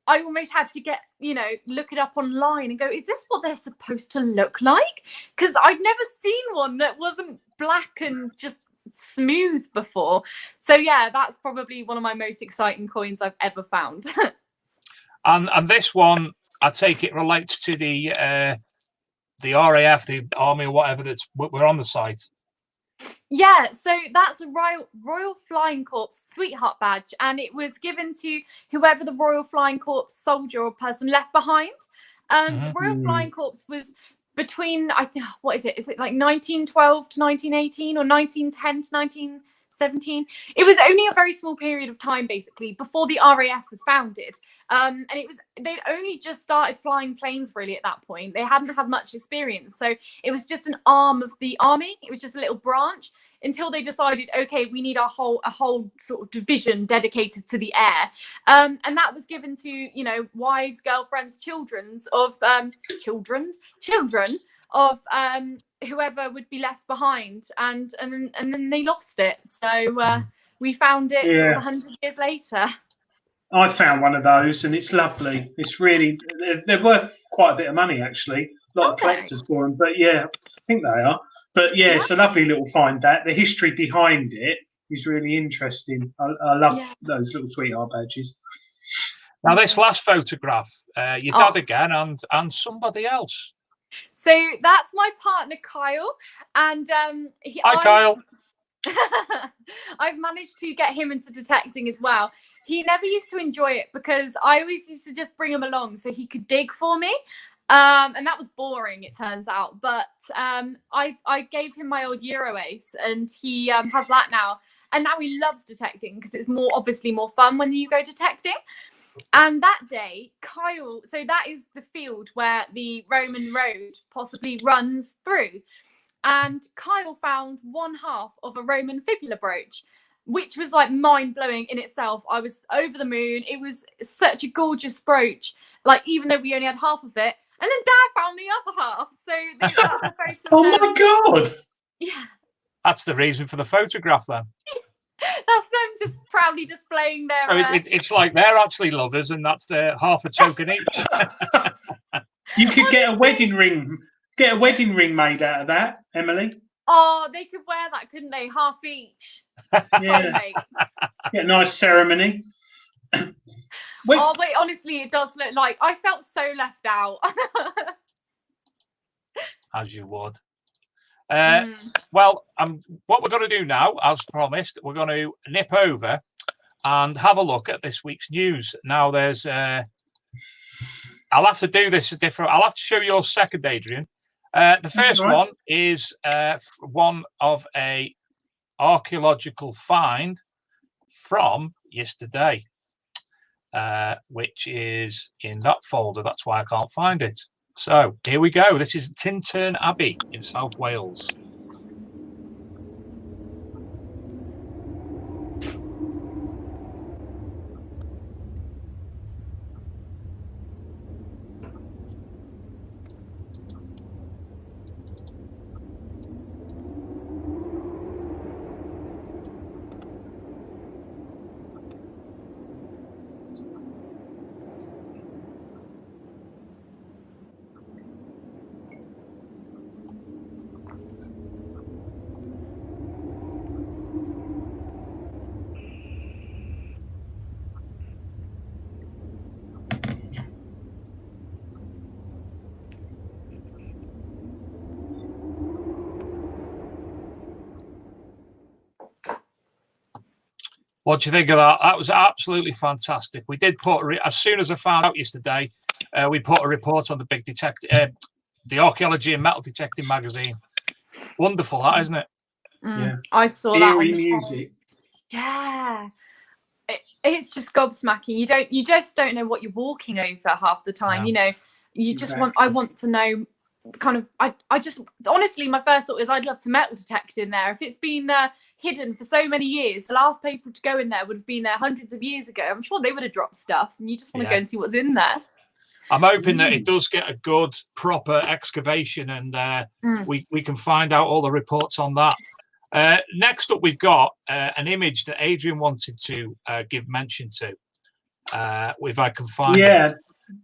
S5: almost had to get, look it up online and go, is this what they're supposed to look like? Because I'd never seen one that wasn't black and just smooth before. So yeah, that's probably one of my most exciting coins I've ever found.
S3: And this one, I take it relates to the RAF, the Army or whatever we're on the site.
S5: Yeah, so that's a Royal Flying Corps Sweetheart Badge, and it was given to whoever the Royal Flying Corps soldier or person left behind. The Royal Flying Corps was between, I think, what is it? Is it like 1912 to 1918 or 1910 to 1917? It was only a very small period of time, basically, before the RAF was founded. And they'd only just started flying planes really at that point. They hadn't had much experience. So it was just an arm of the army. It was just a little branch until they decided, okay, we need a whole sort of division dedicated to the air. And that was given to, wives, girlfriends, children of whoever would be left behind. And then they lost it. So we found it sort of 100 years later.
S4: I found one of those, and it's lovely. It's really, they're worth quite a bit of money, actually. A lot of collectors for them, but yeah, I think they are. But yeah, it's a lovely little find. That the history behind it is really interesting. I love those little sweetheart badges.
S3: Now, this last photograph, your dad again, and somebody else.
S5: So that's my partner Kyle, and
S3: Hi, Kyle.
S5: I've managed to get him into detecting as well. He never used to enjoy it because I always used to just bring him along so he could dig for me. And that was boring, it turns out. But I gave him my old Euro Ace, and he has that now. And now he loves detecting because it's obviously more fun when you go detecting. And that day, Kyle, so that is the field where the Roman road possibly runs through. And Kyle found one half of a Roman fibula brooch, which was like mind-blowing in itself. I was over the moon. It was such a gorgeous brooch, like even though we only had half of it. And then Dad found the other half. So that's a photo.
S4: Oh my God!
S5: Yeah.
S3: That's the reason for the photograph then.
S5: That's them just proudly displaying their...
S3: So it's like they're actually lovers, and that's half a token each.
S4: You could get a wedding ring. Get a wedding ring made out of that, Emily.
S5: Oh, they could wear that, couldn't they? Half each.
S4: Yeah. Yeah, nice ceremony.
S5: Wait, honestly, it does look like I felt so left out.
S3: As you would. Well, what we're going to do now, as promised, we're going to nip over and have a look at this week's news. Now, there's... I'll have to do this different. I'll have to show your second, Adrian. The first one is one of a archaeological find from yesterday, which is in that folder. That's why I can't find it. So here we go. This is Tintern Abbey in South Wales. What do you think of that? That was absolutely fantastic. We did put, as soon as I found out yesterday, we put a report on the big the Archaeology and Metal Detecting magazine. Wonderful, that, isn't it?
S4: Yeah.
S5: I saw that.
S4: Eerie music.
S5: Yeah. It's just gobsmacking. You just don't know what you're walking over half the time.
S3: No.
S5: You know, you just I want to know kind of, I just, honestly, my first thought is I'd love to metal detect in there. If it's been hidden for so many years, the last people to go in there would have been there hundreds of years ago. I'm sure they would have dropped stuff, and you just want to go and see what's in there.
S3: I'm hoping that it does get a good, proper excavation, and we can find out all the reports on that. Next up, we've got an image that Adrian wanted to give mention to. If I can find it.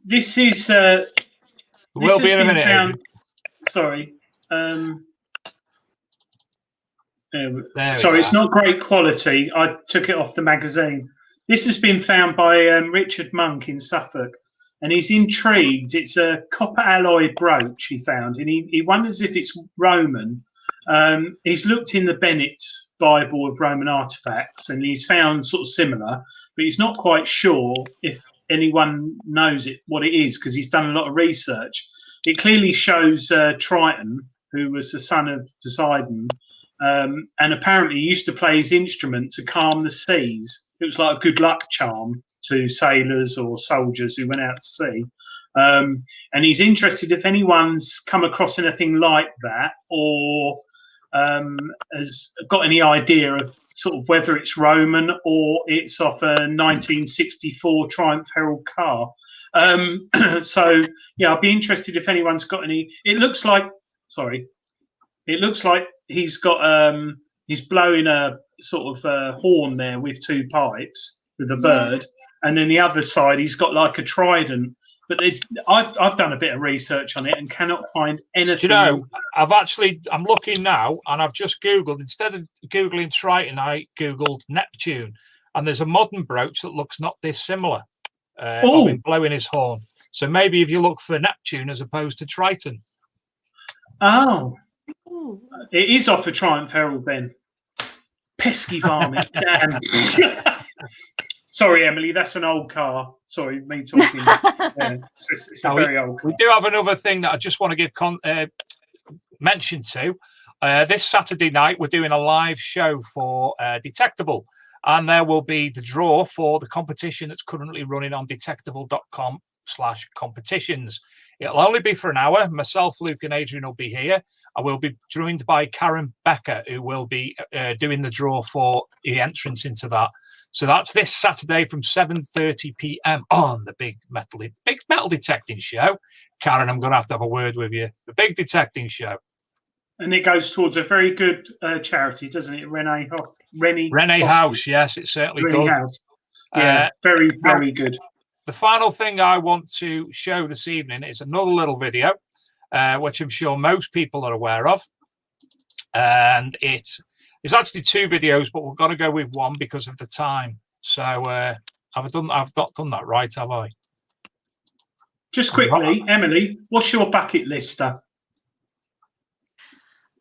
S4: This is...
S3: We'll be in a minute, Adrian.
S4: Sorry. Sorry, it's not great quality. I took it off the magazine. This has been found by Richard Monk in Suffolk, and he's intrigued. It's a copper alloy brooch he found, and he wonders if it's Roman. He's looked in the Bennett's Bible of Roman artifacts, and he's found sort of similar, but he's not quite sure if anyone knows what it is, because he's done a lot of research. It clearly shows Triton, who was the son of Poseidon, and apparently he used to play his instrument to calm the seas. It was like a good luck charm to sailors or soldiers who went out to sea. And he's interested if anyone's come across anything like that, or has got any idea of sort of whether it's Roman or it's off a 1964 Triumph Herald car. So yeah, I'd be interested if anyone's got any. It looks like he's got he's blowing a sort of horn there with two pipes with a bird, and then the other side he's got like a trident. But I've done a bit of research on it and cannot find anything.
S3: Do you know, I'm looking now, and I've just Googled, instead of Googling Triton, I Googled Neptune, and there's a modern brooch that looks not dissimilar of him blowing his horn. So maybe if you look for Neptune as opposed to Triton.
S4: Oh, it is off the Triumph Herald then. Pesky varmint. Damn. Sorry, Emily, that's an old car. Sorry, me talking. It's a very old car.
S3: We do have another thing that I just want to give mention to. This Saturday night, we're doing a live show for Detectable, and there will be the draw for the competition that's currently running on detectable.com/competitions. It'll only be for an hour. Myself, Luke, and Adrian will be here. I will be joined by Karen Becker, who will be doing the draw for the entrance into that. So that's this Saturday from 7:30 p.m. on the big metal detecting show. Karen, I'm going to have a word with you. The big detecting show.
S4: And it goes towards a very good charity, doesn't it? Rennie
S3: House, yes, it certainly does.
S4: House. Yeah, very, very good.
S3: The final thing I want to show this evening is another little video, which I'm sure most people are aware of. And it's actually two videos, but we're going to go with one because of the time. So I've not done that right, have I?
S4: Just quickly, Emily, what's your bucket lister?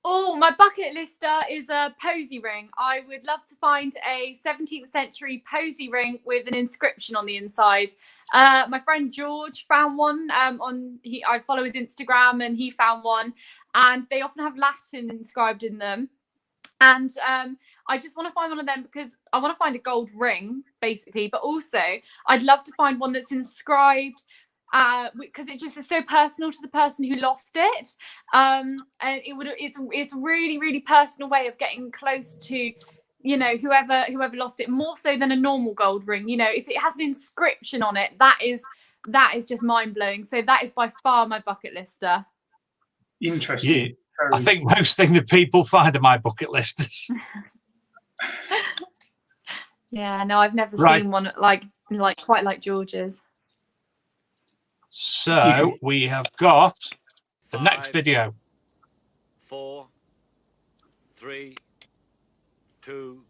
S5: Oh, my bucket lister is a posy ring. I would love to find a 17th century posy ring with an inscription on the inside. My friend George found one. I follow his Instagram, and he found one. and they often have Latin inscribed in them. And I just want to find one of them because I want to find a gold ring, basically. But also, I'd love to find one that's inscribed because it just is so personal to the person who lost it. And it's a really, really personal way of getting close to, you know, whoever lost it, more so than a normal gold ring. You know, if it has an inscription on it, that is just mind blowing. So that is by far my bucket lister.
S4: Interesting.
S3: Yeah. I think most things that people find on my bucket lists.
S5: Yeah, no, I've never seen one like quite like George's.
S3: So we have got the next video.
S8: 4, 3, 2,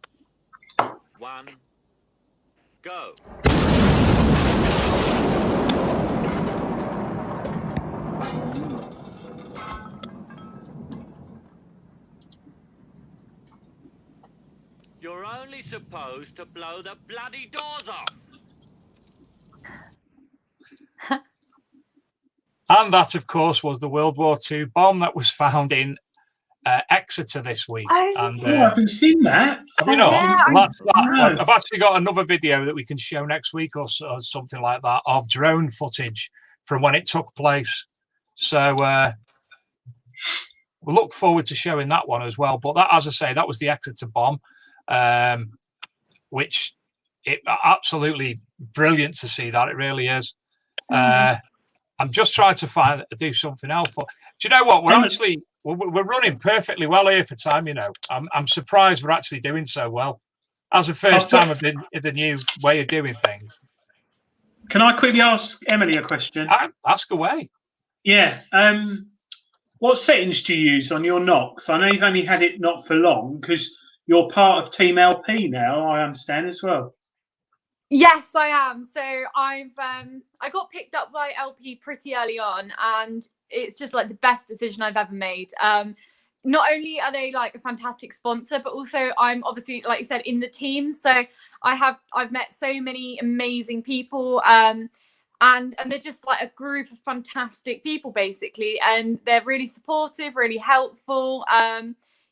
S8: 1, go. You're only supposed to blow the bloody doors off.
S3: And that, of course, was the World War II bomb that was found in Exeter this week.
S5: Oh,
S3: and
S4: I haven't seen that.
S3: You know,
S5: yeah,
S3: that's that. I've actually got another video that we can show next week or something like that of drone footage from when it took place. So we'll look forward to showing that one as well. But that, as I say, that was the Exeter bomb, which it absolutely brilliant to see that. It really is. I'm just trying to do something else. But do you know what? We're running perfectly well here for time. You know, I'm surprised we're actually doing so well. As the first time of the new way of doing things.
S4: Can I quickly ask Emily a question?
S3: Ask away.
S4: Yeah. What settings do you use on your Knox? I know you've only had it not for long because you're part of Team LP now, I understand as well.
S5: Yes, I am. So I got picked up by LP pretty early on, and it's just like the best decision I've ever made. Not only are they like a fantastic sponsor, but also I'm obviously, like you said, in the team. So I've met so many amazing people, and they're just like a group of fantastic people, basically, and they're really supportive, really helpful.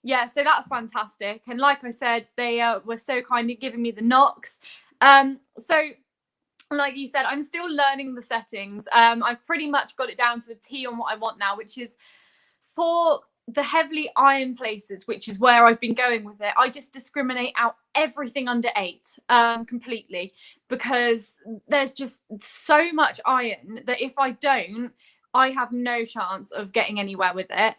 S5: Yeah, so that's fantastic. And like I said, they were so kind in giving me the Knox. So like you said, I'm still learning the settings. I've pretty much got it down to a T on what I want now, which is for the heavily iron places, which is where I've been going with it. I just discriminate out everything under 8 completely, because there's just so much iron that if I don't, I have no chance of getting anywhere with it.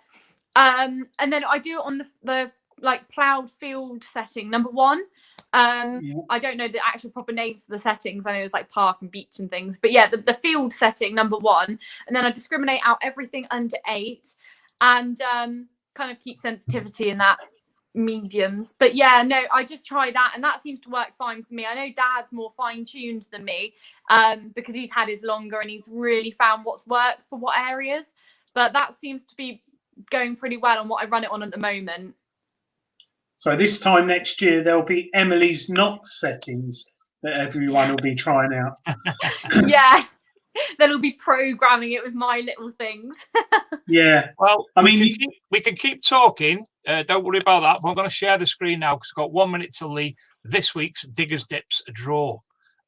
S5: And then I do it on the like plowed field setting, number 1. I don't know the actual proper names of the settings. I know there's like park and beach and things, but yeah, the field setting, number 1. And then I discriminate out everything under 8 and kind of keep sensitivity in that mediums. But yeah, no, I just try that, and that seems to work fine for me. I know Dad's more fine-tuned than me because he's had his longer and he's really found what's worked for what areas, but that seems to be going pretty well on what I run it on at the moment.
S4: So this time next year, there'll be Emily's Knox settings that everyone will be trying out.
S5: Yeah, they'll be programming it with my little things.
S4: Yeah.
S3: Well, I mean, we can keep talking. Don't worry about that. But I'm going to share the screen now because I've got 1 minute till this week's Diggers Dips draw.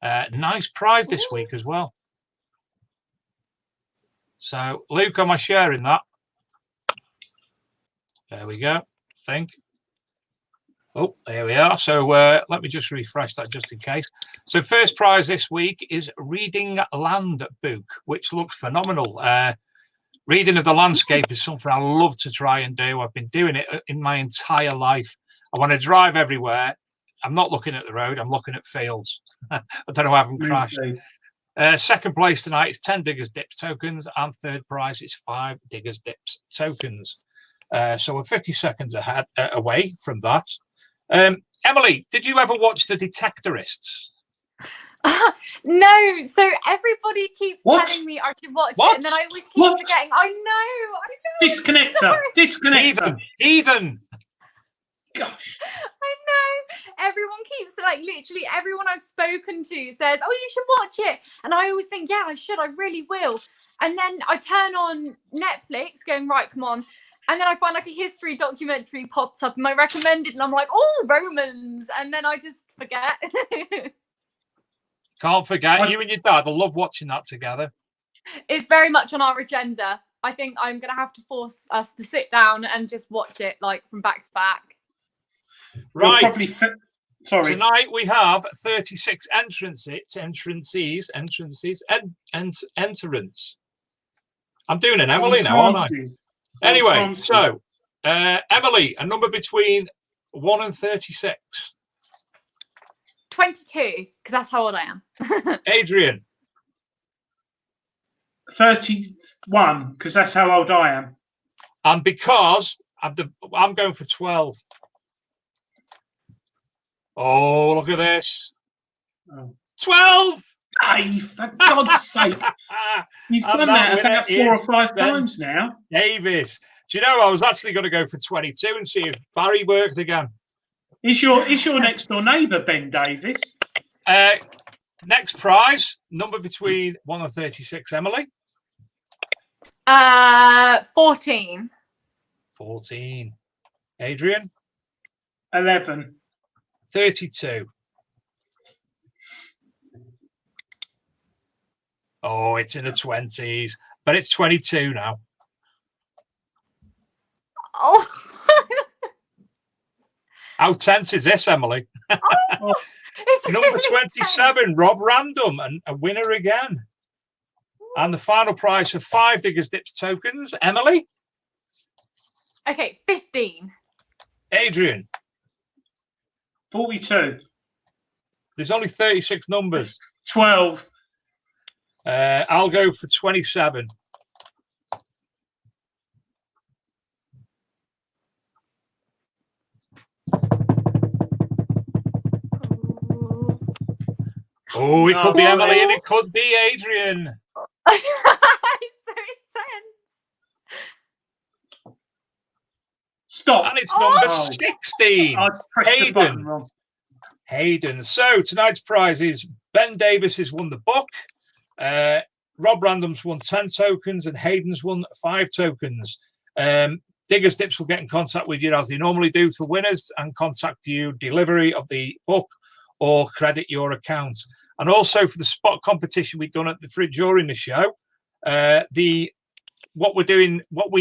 S3: Nice prize this week as well. So, Luke, am I sharing that? There we go. I think. Oh, there we are. So let me just refresh that just in case. So first prize this week is Reading Land book, which looks phenomenal. Reading of the landscape is something I love to try and do. I've been doing it in my entire life. I want to drive everywhere. I'm not looking at the road. I'm looking at fields. I don't know. I haven't crashed. Second place tonight is 10 Diggers Dips tokens, and third prize is 5 Diggers Dips tokens. So we're 50 seconds away from that. Emily, did you ever watch The Detectorists?
S5: No, so everybody keeps telling me I should watch it, and then I always keep forgetting. I know.
S4: Disconnector.
S3: Even.
S4: Gosh.
S5: I know. Everyone keeps literally everyone I've spoken to says, "Oh, you should watch it," and I always think, "Yeah, I should. I really will." And then I turn on Netflix, going, "Right, come on." And then I find like a history documentary pops up in my recommended, and I'm like, oh, Romans, and then I just forget.
S3: Can't forget, you and your dad will love watching that together.
S5: It's very much on our agenda. I think I'm going to have to force us to sit down and just watch it like from back to back.
S3: Right.
S4: Sorry.
S3: Tonight we have 36 entrants. I'm doing an Emily now, aren't I? Anyway, so Emily, a number between 1 and 36.
S5: 22, because that's how old I am.
S3: Adrian.
S4: 31, because that's how old I am.
S3: And because I'm going for 12. Oh, look at this. 12!
S4: Hey, for God's sake. You've done that about 4 or 5 times now.
S3: Davis. Do you know, I was actually going to go for 22 and see if Barry worked again.
S4: Is your next door neighbour Ben Davis?
S3: Next prize, number between 1 and 36, Emily.
S5: 14.
S3: 14. Adrian.
S4: 11.
S3: 32. Oh, it's in the 20s, but it's 22 now.
S5: Oh.
S3: How tense is this, Emily?
S5: Oh,
S3: Number 27, Rob Random, and a winner again. And the final prize of 5 Diggers Dips tokens. Emily?
S5: Okay, 15.
S3: Adrian?
S4: 42.
S3: There's only 36 numbers.
S4: 12.
S3: I'll go for 27. Oh, it could be Emily and it could be Adrian.
S5: It's so intense.
S4: Stop.
S3: And it's number 16.
S4: I pressed the button wrong.
S3: Hayden. So tonight's prize is Ben Davis has won the book. Rob Random's won 10 tokens and Hayden's won 5 tokens. Diggers Dips will get in contact with you as they normally do for winners and contact you delivery of the book or credit your account. And also for the spot competition we've done at the fridge during the show, what we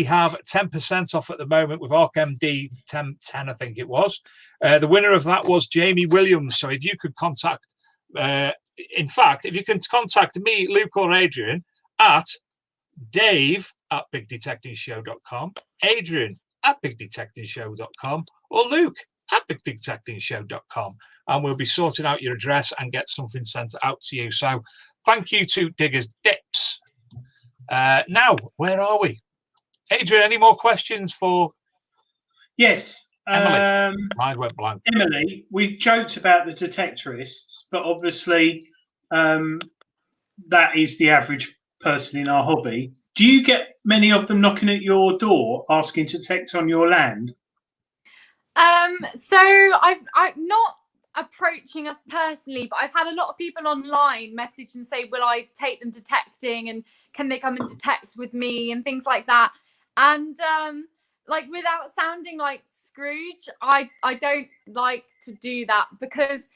S3: have 10% off at the moment with ArcMD 10, I think it was. The winner of that was Jamie Williams. So if you could contact, in fact, if you can contact me, Luke or Adrian at dave@bigdetectingshow.com, Adrian @bigdetectingshow.com, or Luke @bigdetectingshow.com, and we'll be sorting out your address and get something sent out to you. So thank you to Diggers Dips. Now, where are we? Adrian, any more questions for
S4: Yes.
S3: Emily? Mine went blank.
S4: Emily, we've joked about the detectorists, but obviously that is the average person in our hobby. Do you get many of them knocking at your door asking to detect on your land?
S5: So I'm not approaching us personally, but I've had a lot of people online message and say, will I take them detecting and can they come and detect with me and things like that. And like, without sounding like Scrooge, I don't like to do that because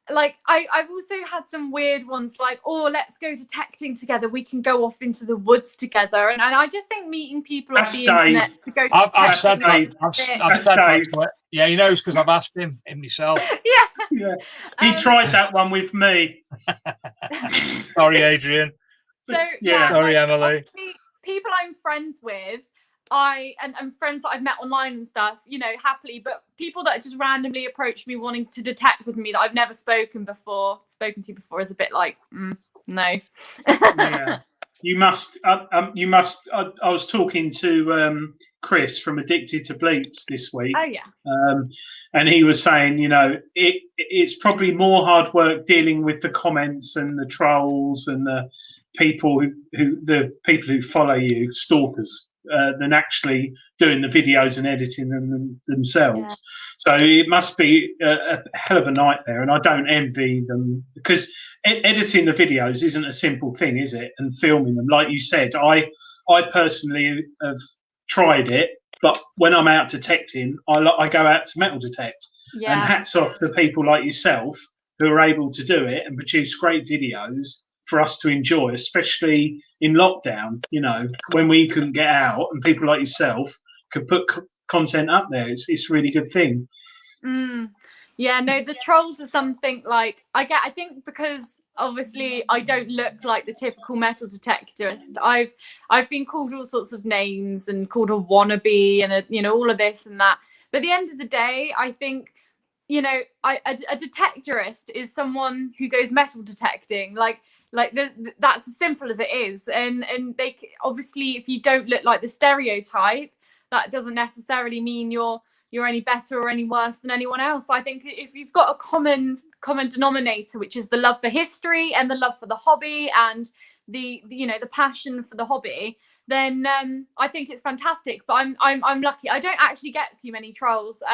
S5: like I've also had some weird ones like, oh, let's go detecting together, we can go off into the woods together, and I just think meeting people off the internet to go
S3: I've said that. I've said that to it. Yeah, he knows because I've asked him myself.
S4: Yeah. He tried that one with me.
S3: Sorry, Adrian.
S5: So
S3: Sorry, Emily.
S5: People I'm friends with, and friends that I've met online and stuff, you know, happily, but people that just randomly approach me wanting to detect with me that I've never spoken to before is a bit like, no.
S4: Yeah. You must. I was talking to Chris from Addicted to Bleeps this week.
S5: Oh yeah.
S4: And he was saying, you know, it's probably more hard work dealing with the comments and the trolls and the people who follow you, stalkers, than actually doing the videos and editing them themselves. Yeah. So it must be a hell of a nightmare, and I don't envy them because editing the videos isn't a simple thing, is it? And filming them, like you said, I personally have tried it, But when I'm out detecting, I go out to metal detect.
S5: Yeah.
S4: And hats off to people like yourself who are able to do it and produce great videos for us to enjoy, especially in lockdown, you know, when we couldn't get out and people like yourself could put content up there. It's a really good thing.
S5: Yeah, no, the trolls are something like I think because obviously I don't look like the typical metal detectorist. I've been called all sorts of names and called a wannabe and you know, all of this and that. But at the end of the day, I think, you know, a detectorist is someone who goes metal detecting. That's as simple as it is. And they obviously, if you don't look like the stereotype, that doesn't necessarily mean you're any better or any worse than anyone else. I think if you've got a common denominator, which is the love for history and the love for the hobby and the you know, the passion for the hobby, then I think it's fantastic. But I'm lucky. I don't actually get too many trolls.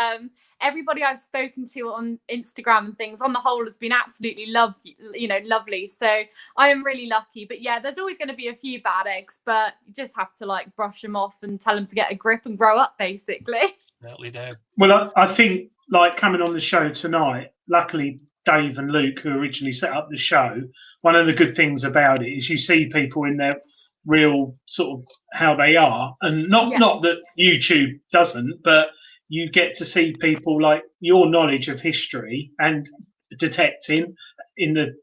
S5: Everybody I've spoken to on Instagram and things, on the whole, has been absolutely lovely. So I am really lucky. But yeah, there's always going to be a few bad eggs, but you just have to like brush them off and tell them to get a grip and grow up, basically.
S3: Certainly do.
S4: Well, I think like coming on the show tonight, luckily Dave and Luke, who originally set up the show, one of the good things about it is you see people in their real sort of how they are, and not that YouTube doesn't, but you get to see people like your knowledge of history and detecting in the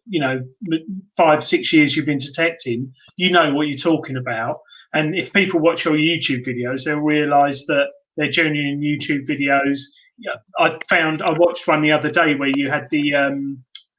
S4: 5-6 years you've been detecting, you know what you're talking about. And if people watch your YouTube videos, they'll realize that they're genuine YouTube videos. Yeah, I watched one the other day where you had the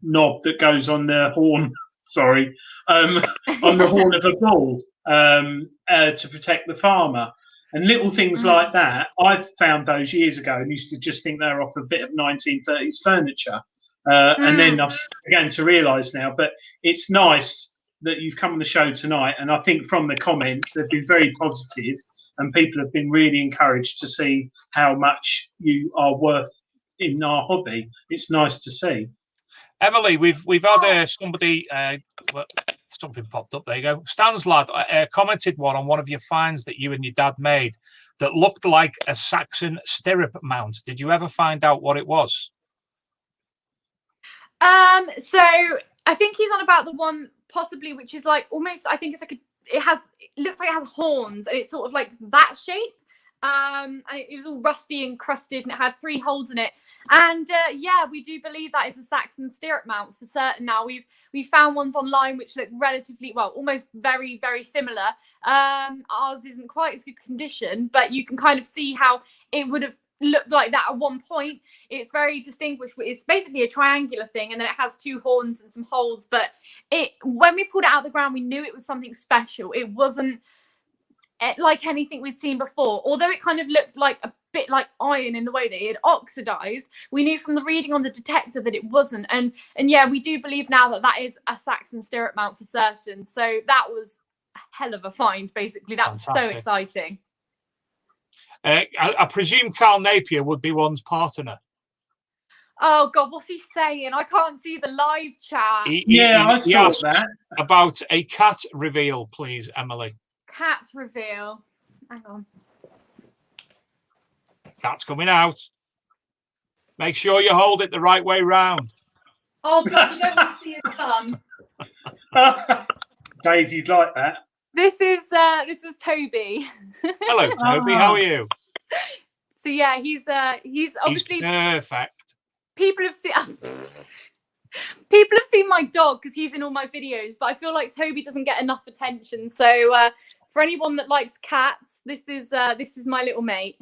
S4: knob that goes on the horn. Sorry, on the horn of a bull to protect the farmer, and little things like that. I found those years ago and used to just think they're off a bit of 1930s furniture, and then I've begun to realise now. But it's nice that you've come on the show tonight, and I think from the comments they've been very positive. And people have been really encouraged to see how much you are worth in our hobby. It's nice to see.
S3: Emily, we've had somebody. Something popped up. There you go. Stan's lad commented on one of your finds that you and your dad made that looked like a Saxon stirrup mount. Did you ever find out what it was?
S5: So I think he's on about the one possibly, which is like almost. I think it's like it looks like it has horns and it's sort of like that shape. And it was all rusty and crusted and it had 3 holes in it. And yeah, we do believe that is a Saxon stirrup mount for certain. Now we've found ones online which look relatively almost very, very similar. Ours isn't quite as good condition, but you can kind of see how it would have looked like that at one point. It's very distinguished. It's basically a triangular thing, and then it has 2 horns and some holes. But when we pulled it out of the ground, we knew it was something special. It wasn't like anything we'd seen before, although it kind of looked like a bit like iron in the way that it had oxidized. We knew from the reading on the detector that it wasn't, and yeah, we do believe now that that is a Saxon stirrup mount for certain. So that was a hell of a find, basically. That was so exciting.
S3: I presume Carl Napier would be one's partner.
S5: Oh God, what's he saying? I can't see the live chat.
S4: I saw that.
S3: About a cat reveal, please, Emily.
S5: Cat reveal. Hang on.
S3: Cat's coming out. Make sure you hold it the right way round.
S5: Oh God, you don't want to see his thumb.
S4: Dave, you'd like that.
S5: This is Toby.
S3: Hello, Toby. How are you?
S5: So yeah, he's obviously
S3: perfect.
S5: People have seen my dog because he's in all my videos, but I feel like Toby doesn't get enough attention. So for anyone that likes cats, this is my little mate.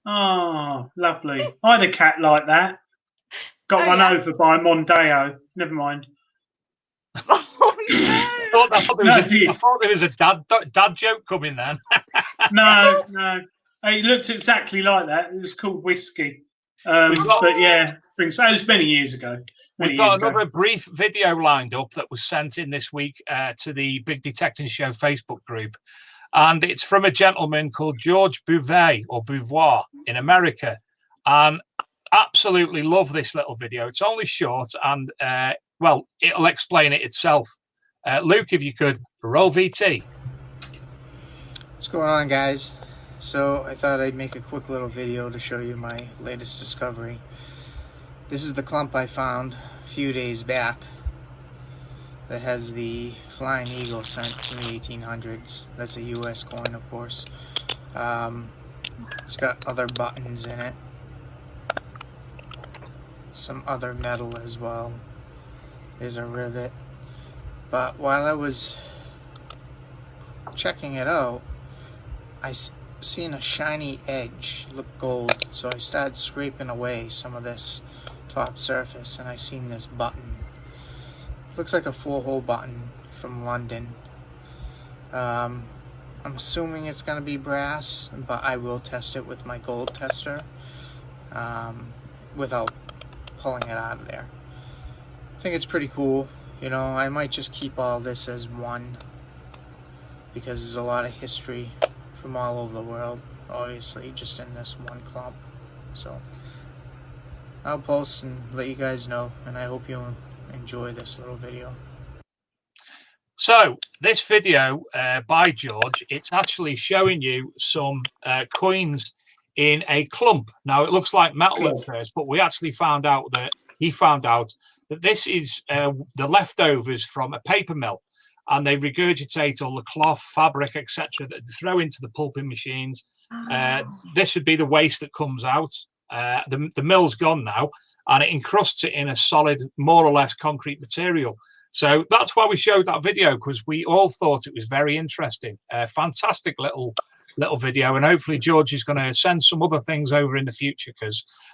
S4: Oh, lovely. I had a cat like that. Got run over by a Mondeo. Never mind.
S5: Oh no!
S3: I thought there was a dad joke coming then.
S4: No. It looked exactly like that. It was called Whiskey. But yeah, it was many years ago.
S3: We've got another brief video lined up that was sent in this week to the Big Detecting Show Facebook group. And it's from a gentleman called George Bouvet or Beauvoir in America. And absolutely love this little video. It's only short and, it'll explain it itself. Luke, if you could, roll VT.
S9: What's going on, guys? So I thought I'd make a quick little video to show you my latest discovery. This is the clump I found a few days back that has the Flying Eagle cent from the 1800s. That's a US coin, of course. It's got other buttons in it, some other metal as well. There's a rivet. But while I was checking it out, I seen a shiny edge, looked gold, so I started scraping away some of this top surface, and I seen this button. Looks like a 4-hole button from London. I'm assuming it's gonna be brass, but I will test it with my gold tester without pulling it out of there. I think it's pretty cool. You know, I might just keep all this as one, because there's a lot of history from all over the world, obviously, just in this one clump. So I'll post and let you guys know, and I hope you enjoy this little video.
S3: So this video by George, it's actually showing you some coins in a clump. Now it looks like metal at first, but we actually found out that this is the leftovers from a paper mill, and they regurgitate all the cloth, fabric, etc. that they throw into the pulping machines. This would be the waste that comes out. The mill's gone now, and it encrusts it in a solid, more or less concrete material. So that's why we showed that video, because we all thought it was very interesting. Fantastic little video, and hopefully George is going to send some other things over in the future.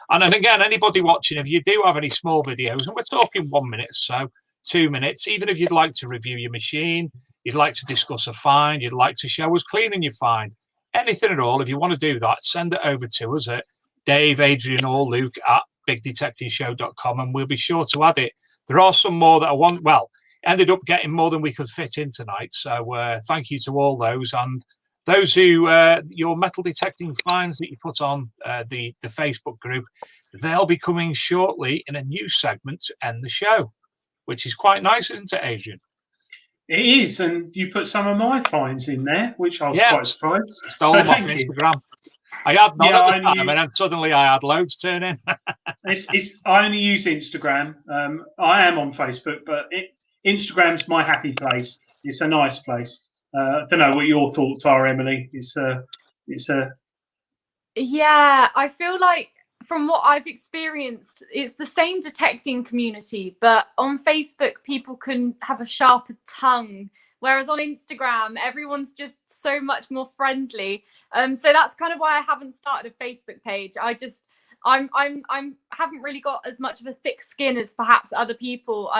S3: And then again, anybody watching, if you do have any small videos, and we're talking 1 minute, so 2 minutes, even if you'd like to review your machine, you'd like to discuss a find, you'd like to show us cleaning your find, anything at all, if you want to do that, send it over to us at Dave, Adrian, or Luke at bigdetectingshow.com, and we'll be sure to add it. There are some more that I want. Well, ended up getting more than we could fit in tonight. So thank you to all those, and those who your metal detecting finds that you put on the Facebook group. They'll be coming shortly in a new segment to end the show, which is quite nice, isn't it, Adrian?
S4: It is, and you put some of my finds in there, which I was quite surprised.
S3: Stole them off Instagram. I had none at the time, and then suddenly I had loads turn in.
S4: I only use Instagram. I am on Facebook, but Instagram's my happy place. It's a nice place. I don't know what your thoughts are, Emily.
S5: Yeah, I feel like from what I've experienced, it's the same detecting community, but on Facebook, people can have a sharper tongue. Whereas on Instagram, everyone's just so much more friendly. So that's kind of why I haven't started a Facebook page. I haven't really got as much of a thick skin as perhaps other people.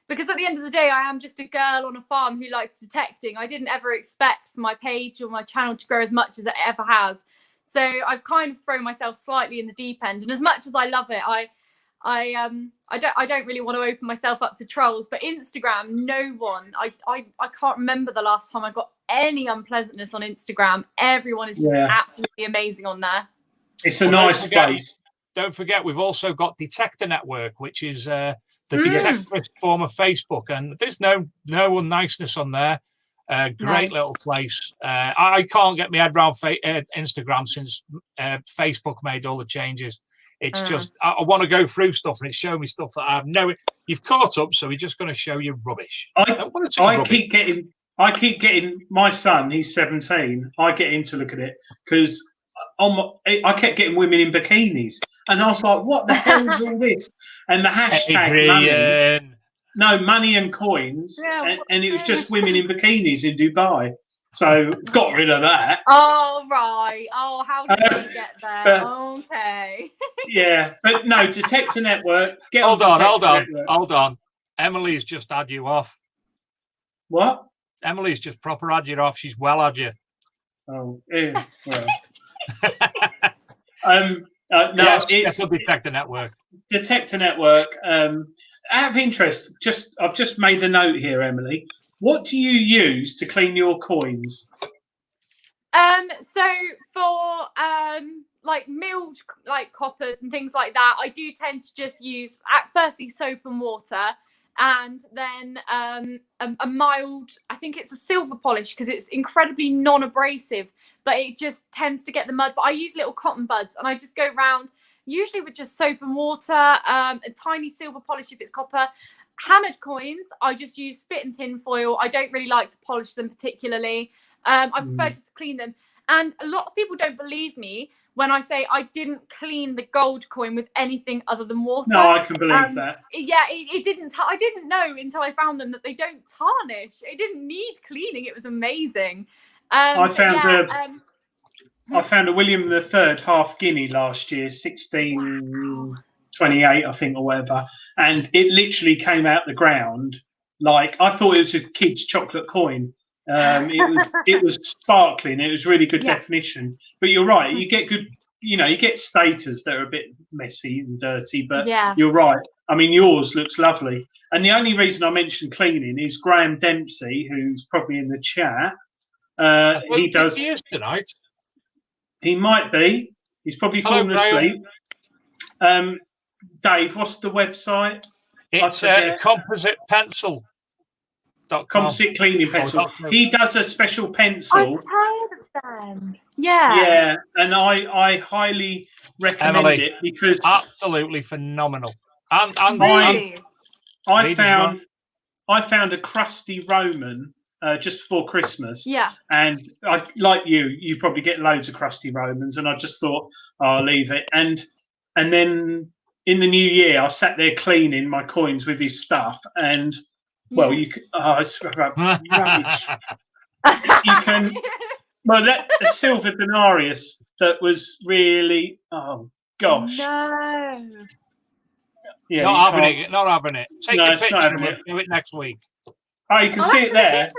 S5: Because at the end of the day, I am just a girl on a farm who likes detecting. I didn't ever expect for my page or my channel to grow as much as it ever has. So I've kind of thrown myself slightly in the deep end. And as much as I love it, I don't really want to open myself up to trolls. But Instagram, no one. I can't remember the last time I got any unpleasantness on Instagram. Everyone is just absolutely amazing on there.
S4: It's a nice place.
S3: Don't forget, we've also got Detector Network, which is the detectorist form of Facebook, and there's no unniceness on there. Great little place. I can't get my head around Instagram since Facebook made all the changes. It's just I want to go through stuff, and it's showing me stuff that I have no. You've caught up, so we're just going to show you rubbish.
S4: I keep getting my son. He's 17. I get him to look at it because I kept getting women in bikinis, and I was like, "What the hell is all this?" And the hashtag money and coins, and it was just women in bikinis in Dubai. So got rid of that.
S5: Oh right. Oh, how did we get there? Okay.
S4: Yeah, but no, Detector Network.
S3: Hold on. Emily's just had you off.
S4: What?
S3: Emily's just proper had you off. She's well had you.
S4: Oh, yeah. Well.
S3: No, it's Detector Network.
S4: Detector Network. Out of interest, I've just made a note here, Emily. What do you use to clean your coins?
S5: So for like milled like coppers and things like that, I do tend to just use firstly soap and water, and then a mild, I think it's a silver polish because it's incredibly non-abrasive, but it just tends to get the mud. But I use little cotton buds, and I just go around usually with just soap and water, a tiny silver polish if it's copper. Hammered coins, I just use spit and tin foil. I don't really like to polish them particularly. I prefer just to clean them. And a lot of people don't believe me when I say I didn't clean the gold coin with anything other than water.
S4: No, I can believe that.
S5: Yeah, it didn't. I didn't know until I found them that they don't tarnish. It didn't need cleaning. It was amazing.
S4: I found a William III half guinea last year, 1628, I think, or whatever, and it literally came out the ground like I thought it was a kid's chocolate coin. It was sparkling. It was really good definition. But you're right. You get good. You get staters that are a bit messy and dirty. But you're right. I mean, yours looks lovely. And the only reason I mentioned cleaning is Graham Dempsey, who's probably in the chat. He does.
S3: He is tonight.
S4: He might be. He's probably fallen asleep. Dave, what's the website?
S3: It's composite pencil.
S4: Composite cleaning pencil. He does a special pencil.
S5: I've heard of them. Yeah.
S4: Yeah, and I highly recommend it because
S3: absolutely phenomenal. And
S5: really?
S4: I found a crusty Roman just before Christmas.
S5: Yeah.
S4: And I, like you probably get loads of crusty Romans, and I just thought I'll leave it. And then in the new year, I sat there cleaning my coins with his stuff, and well, you can. It's rubbish. You can. Well, that a silver denarius that was really. Oh gosh.
S5: No.
S3: Yeah, not having it. Take a picture and we'll do it next week.
S4: Oh, you can see it there.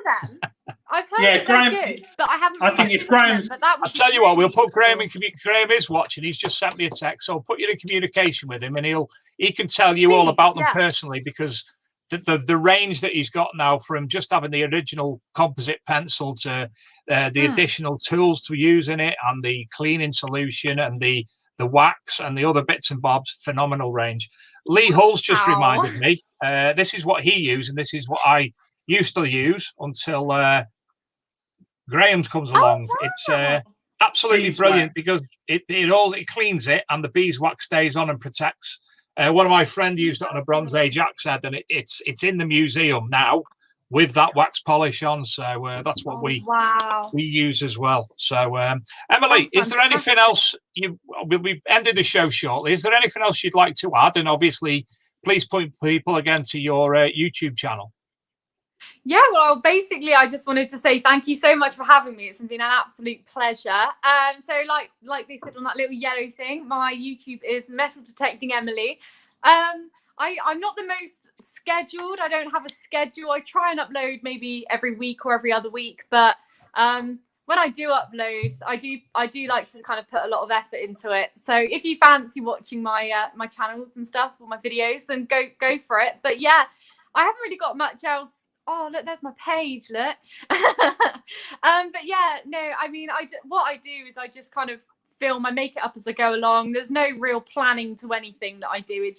S5: I've heard that they're good, but I haven't.
S4: I think if Graham's.
S3: I'll tell you what, we'll put Graham in. Graham is watching. He's just sent me a text, so I'll put you in communication with him, and he can tell you all about them personally, because the range that he's got now, from just having the original composite pencil to the additional tools to use in it, and the cleaning solution and the wax and the other bits and bobs, phenomenal range. Lee Hull's just reminded me, this is what he used, and this is what I used to use until Graham comes along.
S5: Wow.
S3: It's absolutely brilliant because it cleans it, and the beeswax stays on and protects. One of my friends used it on a Bronze Age axe head, and it's in the museum now with that wax polish on. So that's what we use as well. So Emily, is there anything else? We'll be ending the show shortly. Is there anything else you'd like to add? And obviously, please point people again to your YouTube channel.
S5: Yeah, well, basically, I just wanted to say thank you so much for having me. It's been an absolute pleasure. So, like they said on that little yellow thing, my YouTube is Metal Detecting Emily. I'm not the most scheduled. I don't have a schedule. I try and upload maybe every week or every other week, but when I do upload, I do like to kind of put a lot of effort into it. So if you fancy watching my my channels and stuff, or my videos, then go for it. But yeah, I haven't really got much else. Oh, look, there's my page, look. But yeah, no, I mean, what I do is I just kind of film, I make it up as I go along. There's no real planning to anything that I do.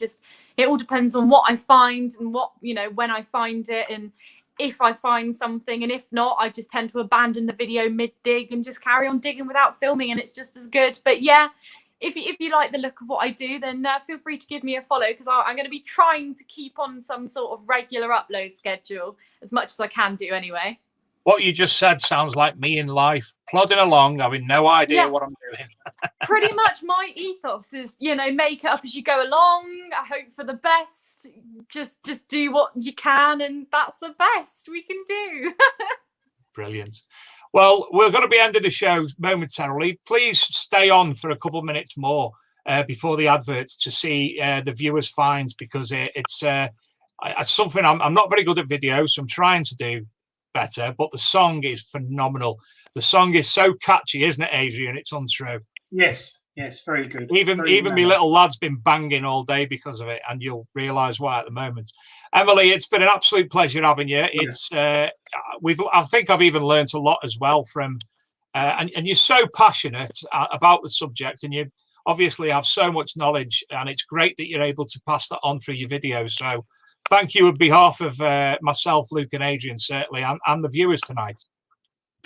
S5: It all depends on what I find and what, when I find it, and if I find something, and if not, I just tend to abandon the video mid-dig and just carry on digging without filming, and it's just as good. But yeah, if you like the look of what I do, then feel free to give me a follow, because I'm going to be trying to keep on some sort of regular upload schedule as much as I can do anyway.
S3: What you just said sounds like me in life, plodding along, having no idea what I'm doing.
S5: Pretty much my ethos is, make it up as you go along. I hope for the best. Just do what you can, and that's the best we can do.
S3: Brilliant. Well, we're going to be ending the show momentarily. Please stay on for a couple of minutes more before the adverts to see the viewers' finds, because it's something I'm not very good at videos, so I'm trying to do better. But the song is phenomenal. The song is so catchy, isn't it, Adrian? It's untrue.
S4: Yes, very good.
S3: Even my little lad's been banging all day because of it, and you'll realise why at the moment. Emily, it's been an absolute pleasure having you. It's I think I've even learnt a lot as well from, and you're so passionate about the subject, and you obviously have so much knowledge, and it's great that you're able to pass that on through your videos. So thank you on behalf of myself, Luke, and Adrian, certainly, and the viewers tonight.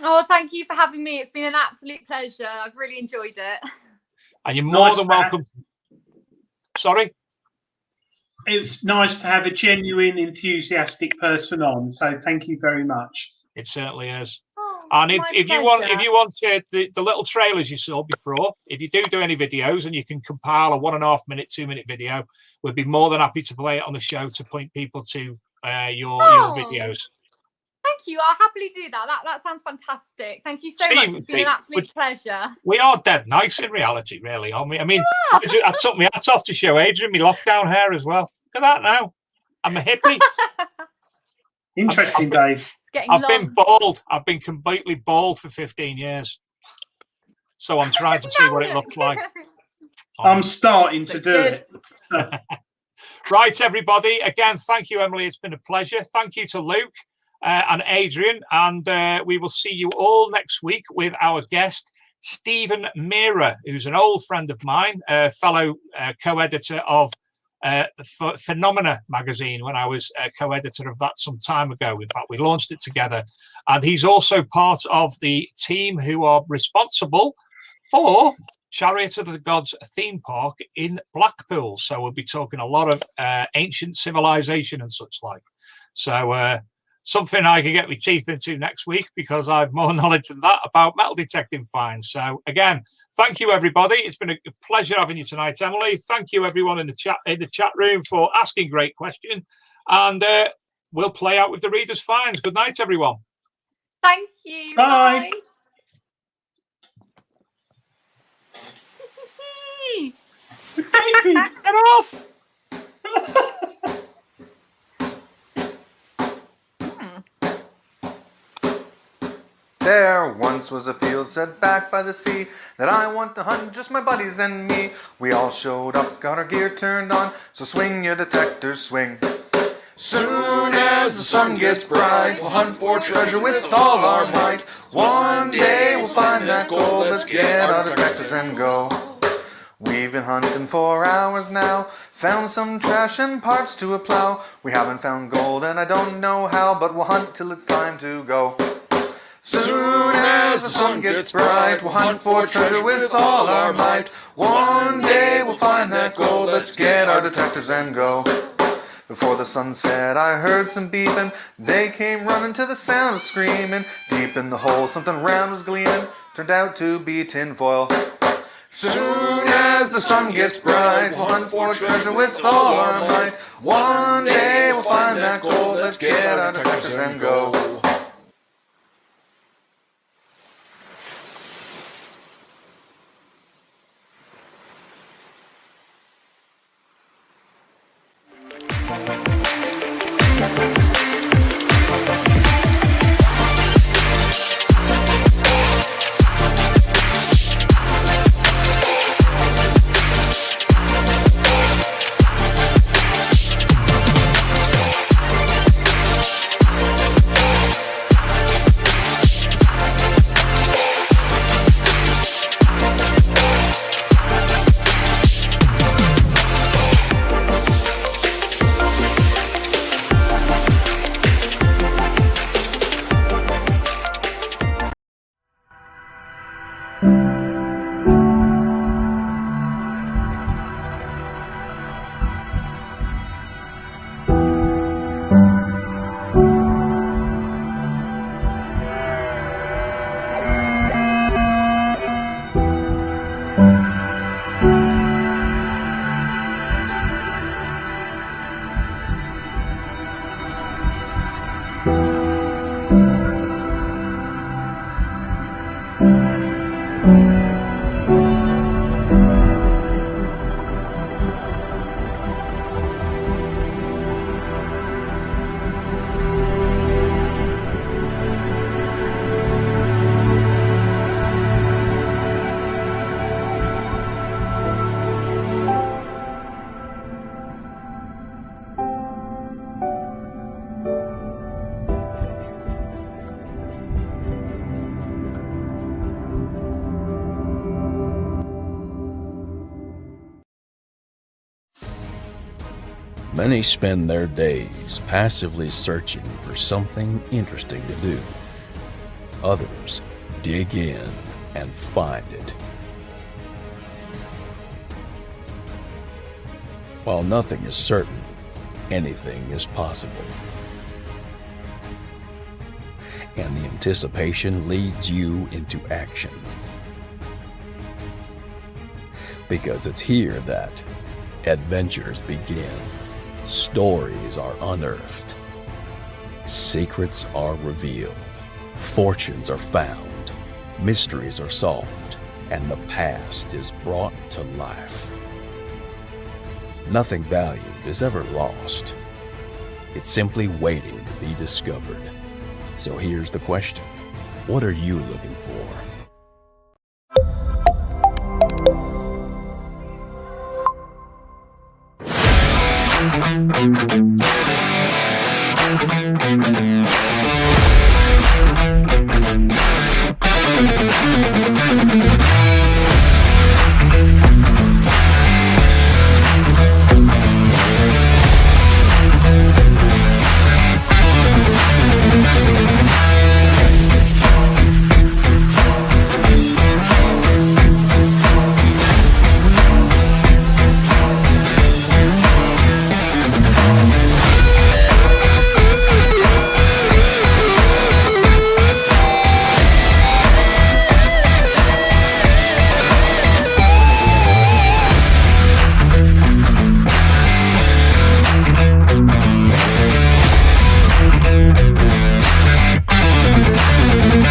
S5: Oh, thank you for having me. It's been an absolute pleasure. I've really enjoyed it.
S3: And you're more than welcome. Sorry?
S4: It's nice to have a genuine, enthusiastic person on. So thank you very much.
S3: It certainly is.
S5: Oh,
S3: And
S5: it's
S3: if
S5: my
S3: you want
S5: pleasure.
S3: the little trailers you saw before, if you do any videos and you can compile a 1.5 minute, 2 minute video, we'd be more than happy to play it on the show to point people to your videos.
S5: Thank you. I'll happily do that. That sounds fantastic. Thank you so much. It's been an absolute pleasure.
S3: We are dead nice in reality, really, aren't we? I mean, I took my hats off to show Adrian my lockdown hair as well. Look at that now. I'm a hippie.
S4: Interesting, Dave.
S3: I've been bald. I've been completely bald for 15 years. So I'm trying to see what it looks like.
S4: I'm starting to do it.
S3: Right, everybody. Again, thank you, Emily. It's been a pleasure. Thank you to Luke and Adrian. And we will see you all next week with our guest, Stephen Mearer, who's an old friend of mine, a fellow co-editor of the Phenomena magazine when I was co-editor of that some time ago. In fact, we launched it together. And he's also part of the team who are responsible for Chariot of the Gods theme park in Blackpool. So we'll be talking a lot of ancient civilization and such like. So something I can get my teeth into next week because I have more knowledge than that about metal detecting finds. So again, thank you, everybody. It's been a pleasure having you tonight, Emily. Thank you, everyone in the chat room for asking great questions. And we'll play out with the readers' finds. Good night, everyone.
S5: Thank you.
S4: Bye.
S5: Bye.
S3: Get off!
S10: There once was a field set back by the sea that I want to hunt, just my buddies and me. We all showed up, got our gear turned on, so swing your detectors, swing. Soon as the sun gets bright, we'll hunt for treasure with all our might. One day we'll find that gold, let's get our detectors and go. We've been hunting for hours now, found some trash and parts to a plow. We haven't found gold and I don't know how, but we'll hunt till it's time to go. Soon as the sun gets bright, we'll hunt for treasure with all our might. One day we'll find that gold, let's get our detectors and go. Before the sun set, I heard some beeping. They came running to the sound of screaming. Deep in the hole, something round was gleaming. Turned out to be tinfoil. Soon as the sun gets bright, we'll hunt for treasure with all our might. One day we'll find that gold, let's get our detectors and go.
S11: Many spend their days passively searching for something interesting to do. Others dig in and find it. While nothing is certain, anything is possible. And the anticipation leads you into action. Because it's here that adventures begin, stories are unearthed, secrets are revealed, fortunes are found, mysteries are solved, and the past is brought to life. Nothing valued is ever lost. It's simply waiting to be discovered. So here's the question. What are you looking for?